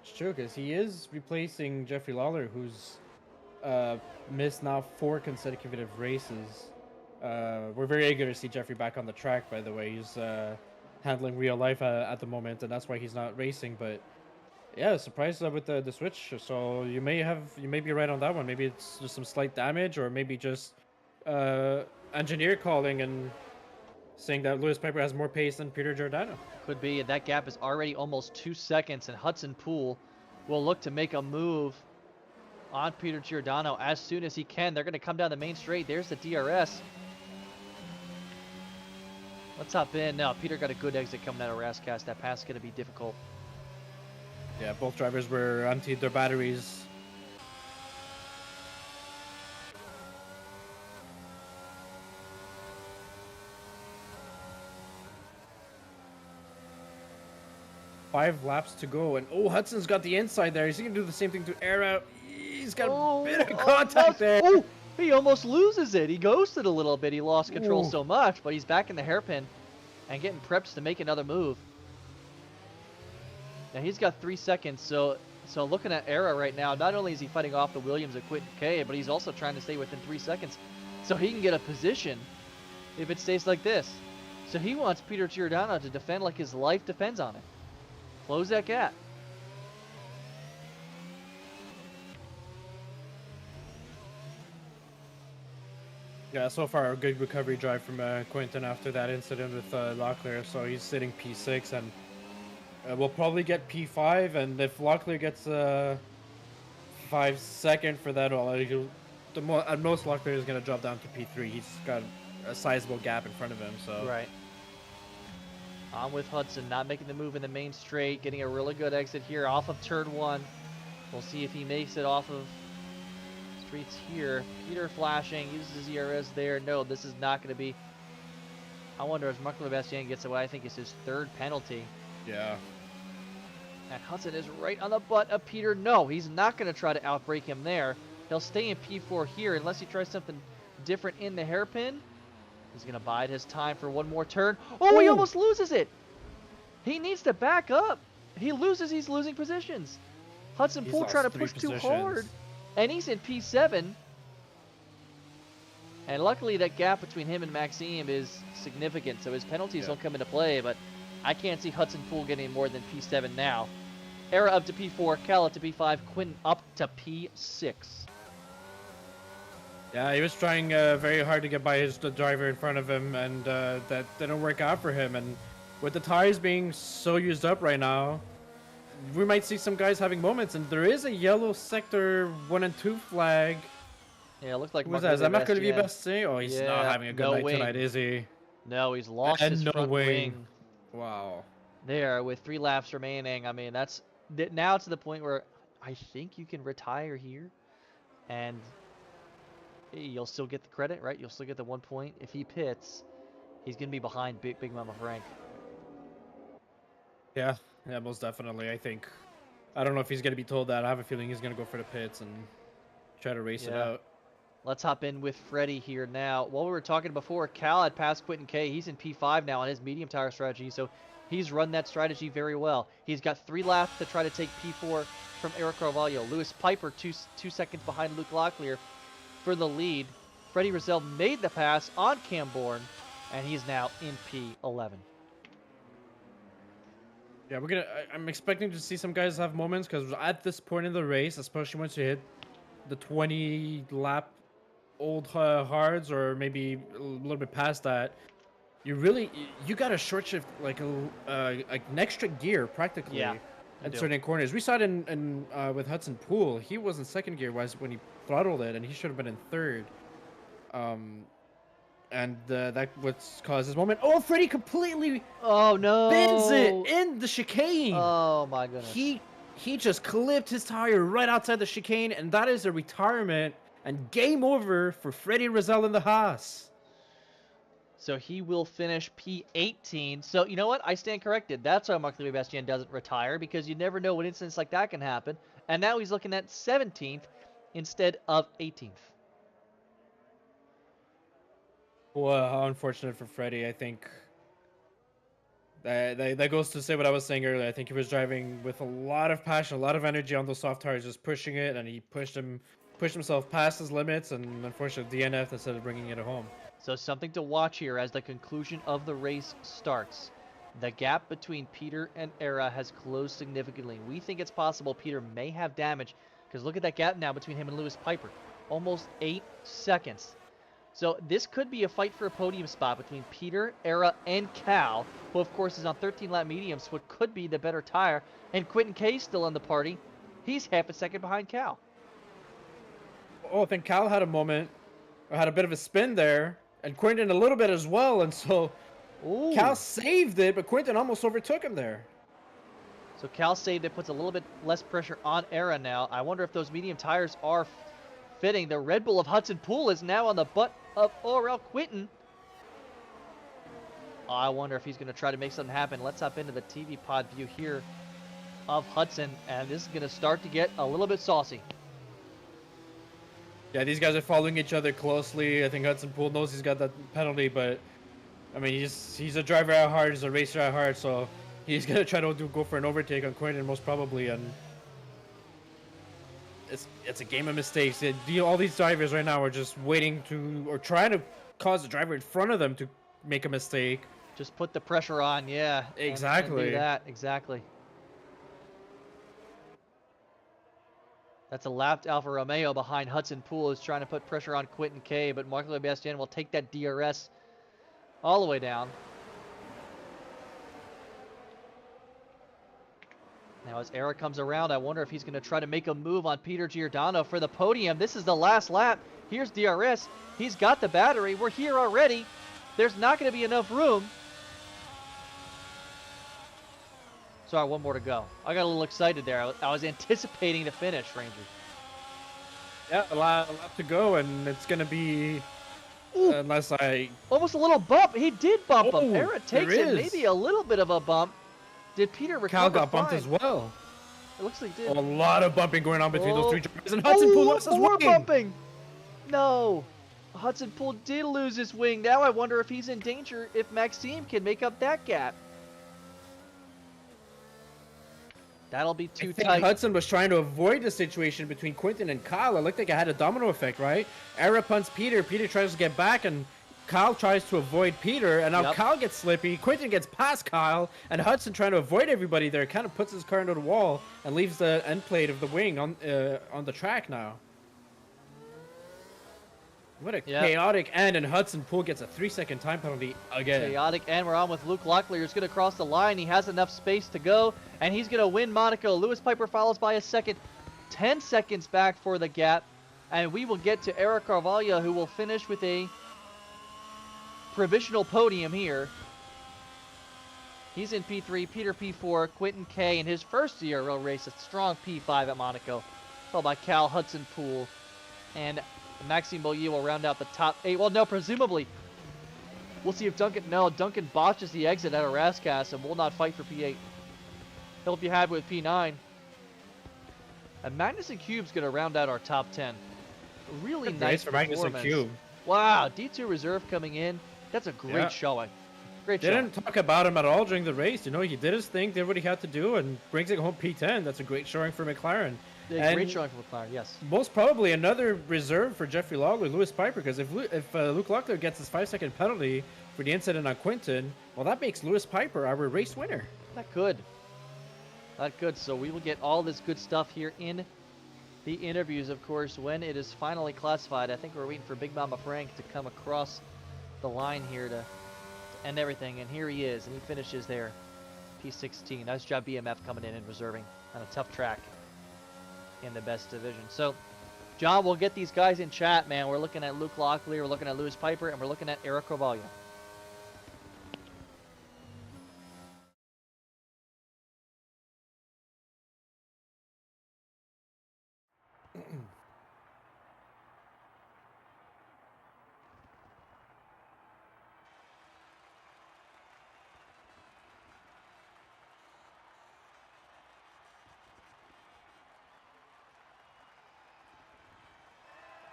it's true because he is replacing Jeffrey Lawler, who's missed now 4 consecutive races. We're very eager to see Jeffrey back on the track. By the way, he's handling real life at the moment, and that's why he's not racing. But yeah, surprised with the switch. So you may be right on that one. Maybe it's just some slight damage, or maybe just engineer calling and saying that Lewis Piper has more pace than Peter Giordano.
Could be, and that gap is already almost 2 seconds, and Hudson Poole will look to make a move on Peter Giordano as soon as he can. They're going to come down the main straight. There's the DRS. Let's hop in. No, Peter got a good exit coming out of Rascast. That pass is going to be difficult.
Yeah, both drivers were emptied their batteries. Five laps to go, and oh, Hudson's got the inside there. Is he gonna do the same thing to air out? He's got a bit of contact there.
Oh, he almost loses it. He ghosted a little bit. He lost control
Ooh.
so much, but he's back in the hairpin and getting preps to make another move. Now he's got 3 seconds, so looking at Era right now, not only is he fighting off the Williams and Quentin K, but he's also trying to stay within 3 seconds so he can get a position if it stays like this. So he wants Peter Giordano to defend like his life depends on it. Close that gap.
Yeah, so far a good recovery drive from Quentin after that incident with Locklear. So he's sitting P6, and we'll probably get P5. And if Locklear gets 5 second for that, at most Locklear is going to drop down to P3. He's got a sizable gap in front of him. So
Right. On with Hudson, not making the move in the main straight, getting a really good exit here off of turn 1. We'll see if he makes it off of streets here. Peter flashing, uses his ERS there. No, this is not going to be. I wonder if Marc Lebastien gets away. I think it's his 3rd penalty.
yeah.
And Hudson is right on the butt of Peter. No, he's not going to try to outbrake him there. He'll stay in P4 here unless he tries something different in the hairpin. He's going to bide his time for one more turn. Oh, he almost loses it. He needs to back up. He's losing positions. Hudson Poole trying to push too hard. And he's in P7. And luckily that gap between him and Maxime is significant, so his penalties don't come into play, but I can't see Hudson Poole getting more than P7 now. Era up to P4, Cal up to P5, Quinn up to P6.
Yeah, he was trying very hard to get by the driver in front of him, and that didn't work out for him. And with the tires being so used up right now, we might see some guys having moments. And there is a yellow sector 1 and 2 flag.
Yeah, it looked like
Who's that? Is that Marc Olivier Bastien? Oh, he's not having a good night tonight, is he?
No, he's lost his front wing.
Wow.
There, with 3 laps remaining. I mean, that's now to the point where I think you can retire here, and you'll still get the credit, right? You'll still get the 1 point. If he pits, he's going to be behind Big Mama Frank.
Yeah, most definitely. I don't know if he's going to be told that. I have a feeling he's going to go for the pits and try to race it out.
Let's hop in with Freddie here now. While we were talking before, Cal had passed Quentin K. He's in P5 now on his medium tire strategy, so he's run that strategy very well. He's got 3 laps to try to take P4 from Eric Carvalho. Lewis Piper, two seconds behind Luke Locklear for the lead. Freddie Rizal made the pass on Camborne, and he's now in P11.
Yeah, I'm expecting to see some guys have moments, because at this point in the race, especially once you hit the 20 lap old hards, or maybe a little bit past that, you got a short shift like an extra gear practically at certain corners. We saw it in with Hudson Poole. He was in second gear when he throttled it, and he should have been in third. And that what's caused this moment. Oh, Freddie completely
Oh
bends it
no!
in the chicane.
Oh my goodness.
He just clipped his tire right outside the chicane, and that is a retirement and game over for Freddie Rizal in the Haas.
So he will finish P18. So you know what? I stand corrected. That's why Marc-Louis Bastien doesn't retire, because you never know when incidents like that can happen. And now he's looking at 17th instead of 18th.
Well, how unfortunate for Freddie. I think that goes to say what I was saying earlier. I think he was driving with a lot of passion, a lot of energy on those soft tires, just pushing it, and he pushed himself past his limits, and unfortunately DNF instead of bringing it home.
So something to watch here as the conclusion of the race starts. The gap between Peter and Era has closed significantly. We think it's possible Peter may have damage, because look at that gap now between him and Lewis Piper. Almost 8 seconds. So this could be a fight for a podium spot between Peter, Era, and Cal, who of course is on 13-lap mediums, what could be the better tire. And Quentin K's still in the party. He's half a second behind Cal.
Oh, I think Cal had a moment, or had a bit of a spin there, and Quentin a little bit as well, and so
Ooh.
Cal saved it, but Quentin almost overtook him there.
So Cal saved it, puts a little bit less pressure on Era now. I wonder if those medium tires are fitting. The Red Bull of Hudson Poole is now on the butt of Orel Quinton. I wonder if he's going to try to make something happen. Let's hop into the TV pod view here of Hudson, and this is going to start to get a little bit saucy.
Yeah, these guys are following each other closely. I think Hudson Poole knows he's got that penalty, but I mean, he's a driver at heart, he's a racer at heart, so he's gonna try to go for an overtake on Quentin most probably, and it's a game of mistakes. All these drivers right now are just waiting to, or trying to cause the driver in front of them to make a mistake.
Just put the pressure on, yeah.
Exactly.
And do that, exactly. That's a lapped Alfa Romeo behind Hudson Poole, is trying to put pressure on Quentin K, but Marc-Louis Bastien will take that DRS all the way down. Now as Era comes around, I wonder if he's going to try to make a move on Peter Giordano for the podium. This is the last lap. Here's DRS. He's got the battery. We're here already. There's not going to be enough room. Sorry, one more to go. I got a little excited there. I was anticipating the finish, Ranger.
Yeah, a lot to go, and it's going to be...
Ooh,
unless I...
almost a little bump. He did bump him. Era takes it.
is.
Maybe a little bit of a bump. Did Peter recover?
Cal got bumped as well.
It looks like he did.
A lot of bumping going on between those three drivers, and Hudson Poole lost his
more
wing.
bumping. No. Hudson Poole did lose his wing. Now I wonder if he's in danger, if Maxime can make up that gap. That'll be too
I think
tight.
Hudson was trying to avoid the situation between Quentin and Kyle. It looked like it had a domino effect, right? Era punts Peter. Peter tries to get back, and Kyle tries to avoid Peter, and now Kyle gets slippy. Quentin gets past Kyle, and Hudson, trying to avoid everybody there, kind of puts his car into the wall and leaves the end plate of the wing on the track now. What a chaotic end, and Hudson Poole gets a 3-second time penalty again.
Chaotic end. We're on with Luke Locklear. He's going to cross the line. He has enough space to go, and he's going to win Monaco. Lewis Piper follows by a second. 10 seconds back for the gap, and we will get to Eric Carvalho, who will finish with a provisional podium here. He's in P3, Peter P4, Quentin K in his first year race, a strong P5 at Monaco, followed by Cal, Hudson Poole, and Maxime Beaulieu will round out the top 8. Well, no, presumably. We'll see if Duncan botches the exit at a Rascass and will not fight for P8. He'll be had with P9. And Magnussen Cube's going to round out our top 10. Really nice
for Magnussen Cube.
Wow, D2 reserve coming in. That's a great showing. Great showing.
Didn't talk about him at all during the race. You know, he did his thing, did what he had to do, and brings it home P10. That's a great showing for McLaren.
Yeah, great showing for McLaren, yes.
Most probably another reserve for Jeffrey Lawler, Lewis Piper, because if Luke Locklear gets his 5-second penalty for the incident on Quinton, well, that makes Lewis Piper our race winner.
That could. That good. So we will get all this good stuff here in the interviews, of course, when it is finally classified. I think we're waiting for Big Mama Frank to come across the line here to end everything, and here he is, and he finishes there, P16. Nice job BMF coming in and reserving on a tough track in the best division. So John, we'll get these guys in chat, man. We're looking at Luke Locklear, we're looking at Lewis Piper, and we're looking at Eric Carvalho.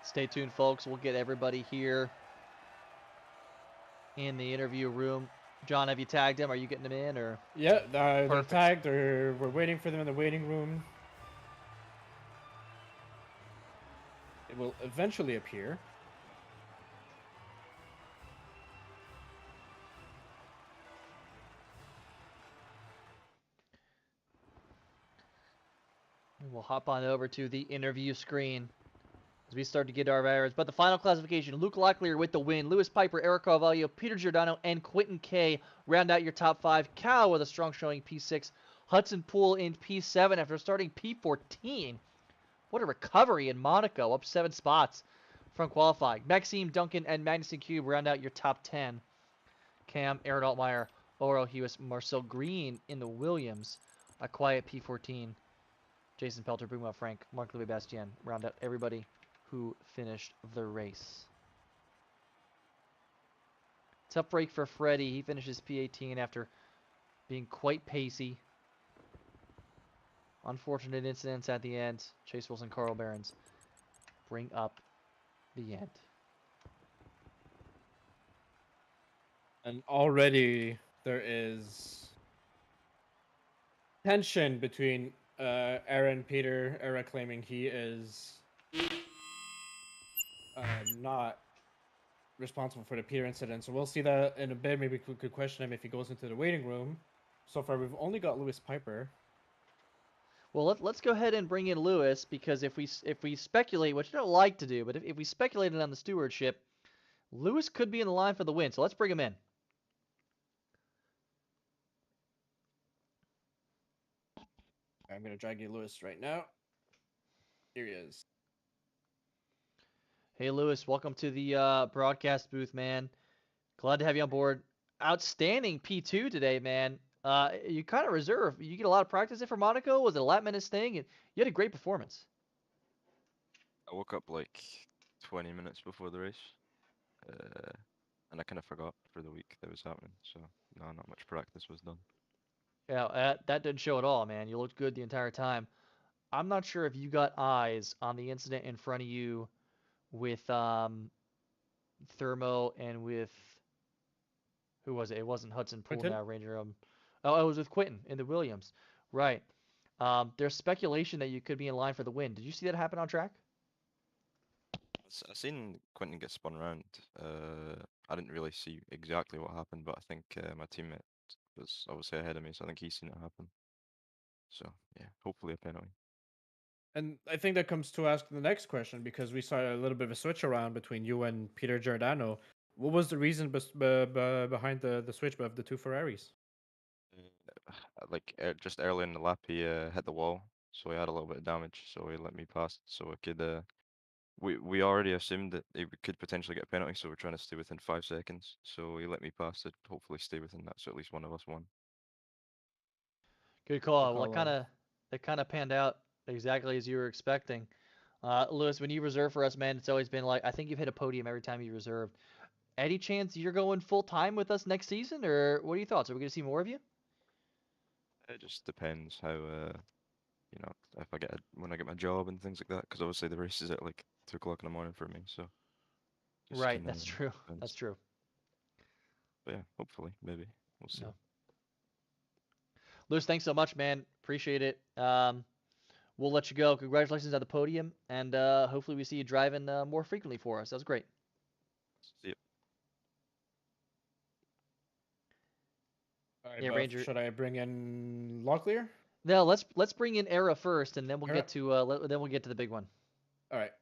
Stay tuned, folks. We'll get everybody here in the interview room. John, have you tagged him? Are you getting them in, or?
Yeah, they're
Perfect.
tagged. We're waiting for them in the waiting room. It will eventually appear.
We'll hop on over to the interview screen as we start to get our errors. But the final classification, Luke Locklear with the win. Lewis Piper, Eric Carvalho, Peter Giordano, and Quentin K round out your top 5. Cal with a strong showing P6. Hudson Poole in P7 after starting P14. What a recovery in Monaco, up 7 spots from qualifying. Maxime Duncan and Magnuson Cube round out your top 10. Cam, Aaron Altmaier, Oro Hewis, Marcel Green in the Williams. A quiet P14. Jason Pelter, Bruma Frank, Marc-Louis Bastien round out everybody who finished the race. Tough break for Freddie. He finishes P18 after being quite pacey. Unfortunate incidents at the end. Chase Wilson, Carl Behrens bring up the end.
And already there is tension between Aaron Peter. Eric claiming he is not responsible for the Peter incident. So we'll see that in a bit. Maybe we could question him if he goes into the waiting room. So far, we've only got Lewis Piper.
Well, let's go ahead and bring in Lewis, because if we speculate, which I don't like to do, but if we speculated on the stewardship, Lewis could be in the line for the win. So let's bring him in.
I'm going to drag you Lewis right now. Here he is.
Hey, Lewis, welcome to the broadcast booth, man. Glad to have you on board. Outstanding P2 today, man. You kind of reserve. You get a lot of practice in for Monaco. Was it a lap minutes thing? And you had a great performance.
I woke up like 20 minutes before the race, and I kind of forgot for the week that was happening. So no, not much practice was done.
Yeah, that didn't show at all, man. You looked good the entire time. I'm not sure if you got eyes on the incident in front of you with Thermo and with who was it? It wasn't Hudson Poole
Quinton?
now, Ranger. Oh, it was with Quentin in the Williams. Right. There's speculation that you could be in line for the win. Did you see that happen on track?
I seen Quentin get spun around. I didn't really see exactly what happened, but I think my teammate was obviously ahead of me, so I think he's seen it happen. So yeah, hopefully a penalty.
And I think that comes to ask the next question, because we saw a little bit of a switch around between you and Peter Giordano. What was the reason behind the switch of the two Ferraris?
Like just early in the lap, he hit the wall, so he had a little bit of damage. So he let me pass, so I could. We already assumed that he could potentially get a penalty, so we're trying to stay within 5 seconds. So he let me pass it. Hopefully, stay within that, so at least one of us won.
Good call. Well,
Call on.
that kind of panned out exactly as you were expecting. Lewis, when you reserve for us, man, it's always been like, I think you've hit a podium every time you reserved. Any chance you're going full time with us next season, or what are your thoughts? Are we going to see more of you?
It just depends how if I get when I get my job and things like that, because obviously the race is at like 2 o'clock in the morning for me. So just
Right,
kind of
that's true.
depends.
That's true.
But yeah, hopefully, maybe we'll see.
No. Lewis, thanks so much, man. Appreciate it. We'll let you go. Congratulations on the podium, and hopefully we see you driving more frequently for us. That was great.
See you.
All right,
Yeah,
Buff.
Ranger.
Should I bring in Locklear?
No, let's bring in Era first, and then we'll
Era?
get to then we'll get to the big one.
All right.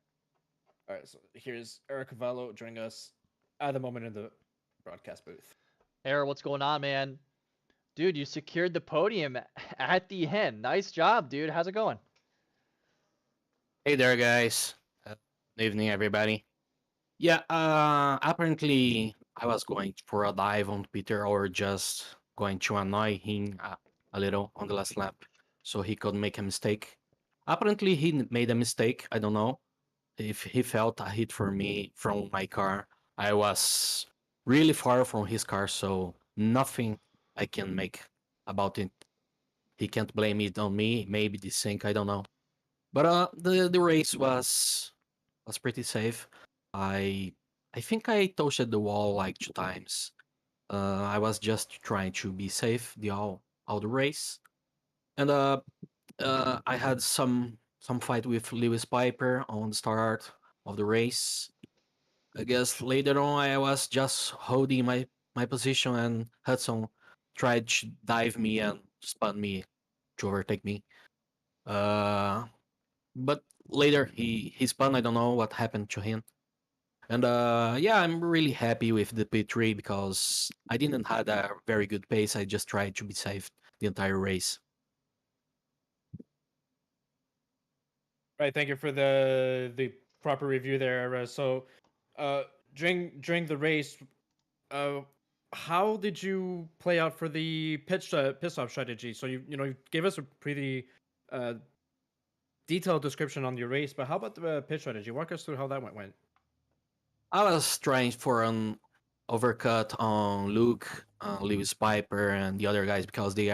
All right. So here's Eric Cavallo joining us at the moment in the broadcast booth.
Era, what's going on, man? Dude, you secured the podium at the end. Nice job, dude. How's it going?
Hey there, guys. Evening, everybody. Yeah, apparently I was going for a dive on Peter or just going to annoy him a little on the last lap so he could make a mistake. Apparently he made a mistake. I don't know if he felt a hit for me from my car. I was really far from his car, so nothing I can make about it. He can't blame it on me. Maybe the sync, I don't know. But the race was pretty safe. I I think I touched the wall like 2 times. I was just trying to be safe all the race, and I had some fight with Lewis Piper on the start of the race. I guess later on I was just holding my position, and Hudson tried to dive me and spun me to overtake me. Uh, but later he spun. I don't know what happened to him. And yeah, I'm really happy with the P3 because I didn't had a very good pace. I just tried to be safe the entire race.
Right, thank you for the proper review there. So, uh, during the race, uh, how did you play out for the pit stop strategy? So you gave us a pretty uh detailed description on your race, but how about the pit strategy? Walk us through how that went.
I was trying for an overcut on Luke, Lewis Piper, and the other guys because they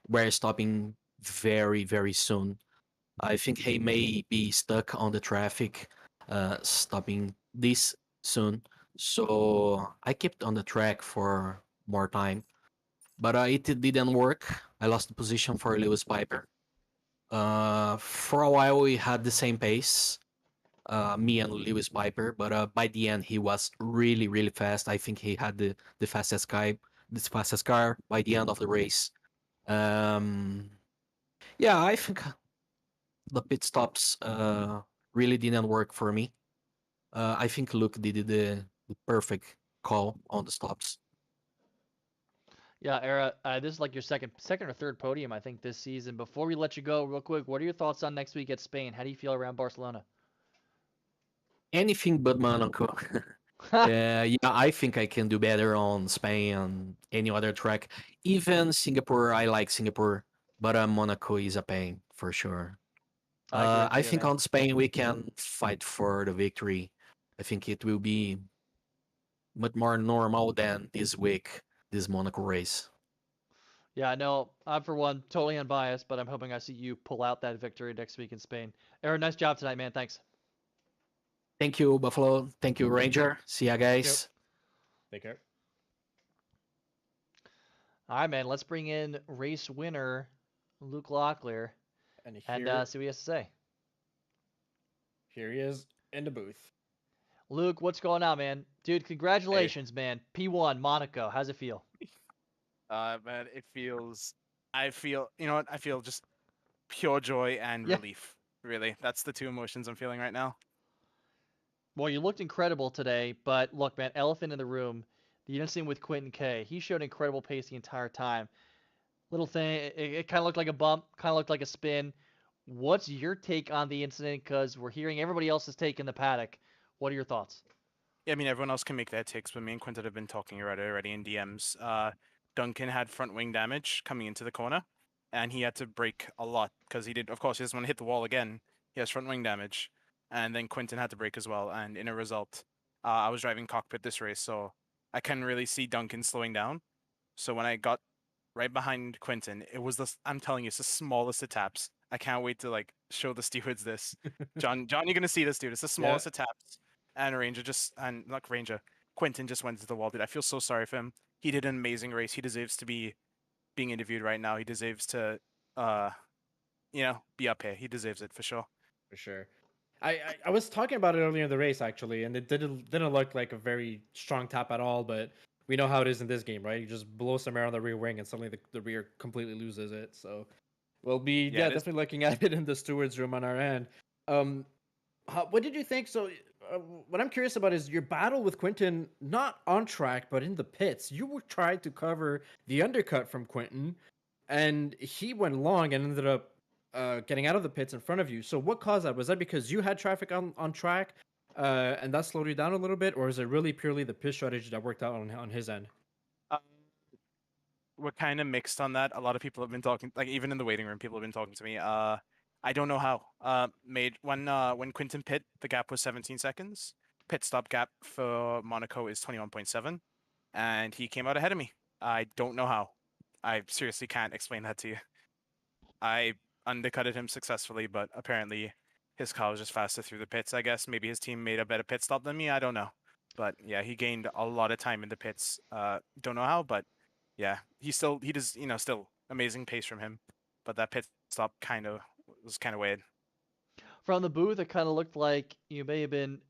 were stopping very soon. I think he may be stuck on the traffic, stopping this soon. So I kept on the track for more time, but it didn't work. I lost the position for Lewis Piper. For a while, we had the same pace, me and Lewis Piper, but by the end, he was really fast. I think he had the fastest car by the end of the race. Um, yeah, I think the pit stops really didn't work for me. I think Luke did the perfect call on the stops.
Yeah, Era, this is like your second or third podium, I think, this season. Before we let you go, real quick, what are your thoughts on next week at Spain? How do you feel around Barcelona?
Anything but Monaco. Yeah, I think I can do better on Spain and any other track. Even Singapore, I like Singapore, but Monaco is a pain for sure.
I agree with
I
you,
think
man.
on Spain we can fight for the victory. I think it will be much more normal than this week, this Monaco race.
Yeah, I know. I'm for one totally unbiased, but I'm hoping I see you pull out that victory next week in Spain. Aaron, nice job tonight, man. Thanks.
Thank you, Buffalo. Thank you, Ranger. See ya,
Yep.
guys.
Take care.
All right, man. Let's bring in race winner Luke Locklear
And
and see what he has to say.
here he is in the booth.
Luke, what's going on, man? Dude,
Hey,
congratulations, man. P1 Monaco. How's it feel?
man, I feel, you know what? I feel just pure joy and
Yeah.
relief. Really, that's the two emotions I'm feeling right now.
Well, you looked incredible today, but look, man, elephant in the room. The incident with Quentin K. He showed incredible pace the entire time. Little thing, it kind of looked like a bump, kind of looked like a spin. What's your take on the incident? Because we're hearing everybody else's take in the paddock. What are your thoughts?
Yeah, I mean, everyone else can make their takes, but me and Quinton have been talking about it already in DMs. Duncan had front wing damage coming into the corner, and he had to brake a lot because he did. Of course, he doesn't want to hit the wall again. He has front wing damage, and then Quinton had to brake as well. And in a result, I was driving cockpit this race, so I couldn't really see Duncan slowing down. So when I got right behind Quentin. It was I'm telling you, it's the smallest of taps. I can't wait to like show the stewards this. John, you're gonna see this, dude. It's the
Yeah,
smallest of taps. And Ranger just and not Ranger, Quentin just went to the wall, dude. I feel so sorry for him. He did an amazing race. He deserves to be being interviewed right now. He deserves to uh be up here. He deserves it for sure.
for sure. I was talking about it earlier in the race actually, and it didn't look like a very strong tap at all. But we know how it is in this game, right? You just blow some air on the rear wing, and suddenly the rear completely loses it. So we'll be
Yeah, it is.
definitely looking at it in the stewards room on our end. Um, what did you think? So what I'm curious about is your battle with Quinton, not on track but in the pits. You were trying to cover the undercut from Quinton, and he went long and ended up getting out of the pits in front of you. So what caused that? Was that because you had traffic on track? and that slowed you down a little bit, or is it really purely the pitch strategy that worked out on his end?
Uh, we're kind of mixed on that. A lot of people have been talking, like even in the waiting room, people have been talking to me. I don't know how. Made when Quinton pit, the gap was 17 seconds. Pit stop gap for Monaco is 21.7, and he came out ahead of me. I don't know how. I seriously can't explain that to you. I undercutted him successfully, but apparently his car was just faster through the pits. I guess maybe his team made a better pit stop than me. I don't know, but yeah, he gained a lot of time in the pits. Don't know how, but yeah, he does still amazing pace from him, but that pit stop was kind of weird.
From the booth, it kind of looked like you may have been,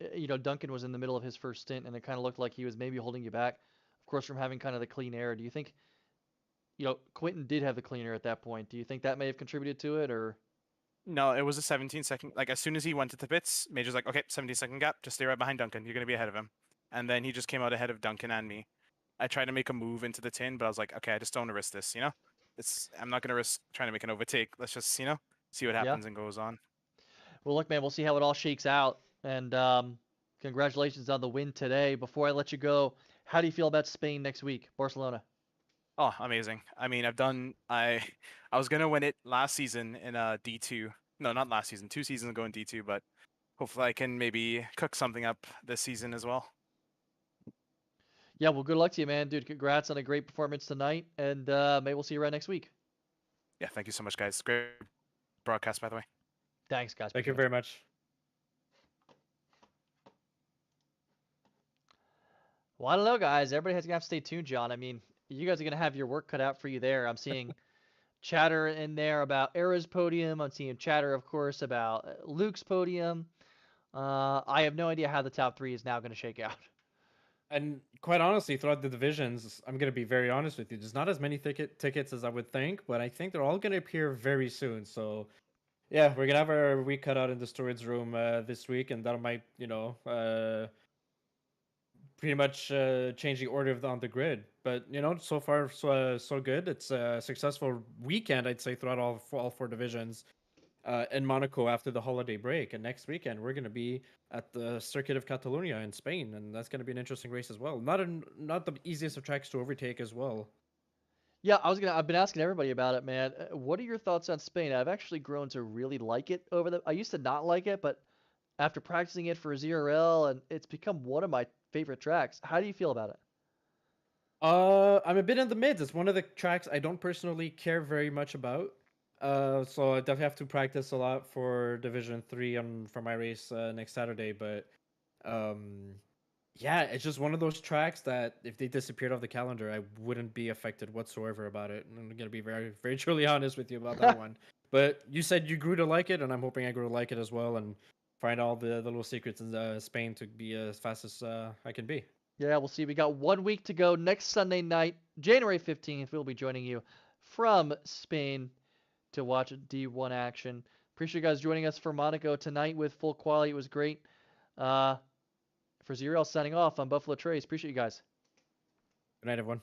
Duncan was in the middle of his first stint, and it kind of looked like he was maybe holding you back, of course, from having kind of the clean air. Do you think, Quentin did have the clean air at that point? Do you think that may have contributed to it, or?
No, it was a 17-second. Like as soon as he went to the pits, Major's like, okay, 17-second gap, just stay right behind Duncan. You're gonna be ahead of him. And then he just came out ahead of Duncan and me. I tried to make a move into the tin, but I was like, okay, I just don't want to risk this. I'm not gonna risk trying to make an overtake. Let's just see what
Yeah.
happens and goes on.
Well, look, man, we'll see how it all shakes out. And congratulations on the win today. Before I let you go, how do you feel about Spain next week, Barcelona?
Oh, amazing. I mean, I was gonna win it last season in D2. No, not last season. 2 seasons ago in D2, but hopefully I can maybe cook something up this season as well.
Yeah, well, good luck to you, man, dude. Congrats on a great performance tonight, and maybe we'll see you around next week.
Yeah, thank you so much, guys. Great broadcast, by the way.
Thanks, guys.
Thank you
Appreciate it.
very much.
Well, I don't know, guys. Everybody has to have to stay tuned, John. I mean, you guys are gonna have your work cut out for you there. I'm seeing chatter in there about Era's podium. I'm seeing chatter, of course, about Luke's podium. I have no idea how the top three is now going to shake out.
And quite honestly, throughout the divisions, I'm gonna be very honest with you. There's not as many tickets as I would think, but I think they're all gonna appear very soon. So, yeah, we're gonna have our week cut out in the storage room this week, and that might, pretty much change the order on the grid. But so far so good. It's a successful weekend, I'd say, throughout all four divisions in Monaco after the holiday break. And next weekend we're going to be at the Circuit of Catalonia in Spain, and that's going to be an interesting race as well. Not the easiest of tracks to overtake as well.
Yeah, I've been asking everybody about it, man. What are your thoughts on Spain? I've actually grown to really like it I used to not like it, but after practicing it for ZRL, and it's become one of my favorite tracks. How do you feel about it?
I'm a bit in the mids. It's one of the tracks I don't personally care very much about. So I definitely have to practice a lot for Division 3 for my race next Saturday. But yeah, it's just one of those tracks that if they disappeared off the calendar, I wouldn't be affected whatsoever about it. And I'm gonna be very, very truly honest with you about that one. But you said you grew to like it, and I'm hoping I grew to like it as well, and find all the little secrets in Spain to be as fast as I can be.
Yeah, we'll see. We got 1 week to go. Next Sunday night, January 15th, we'll be joining you from Spain to watch D1 action. Appreciate you guys joining us for Monaco tonight with full quality. It was great. For ZRL signing off, I'm Buffalo Trace. Appreciate you guys.
Good night, everyone.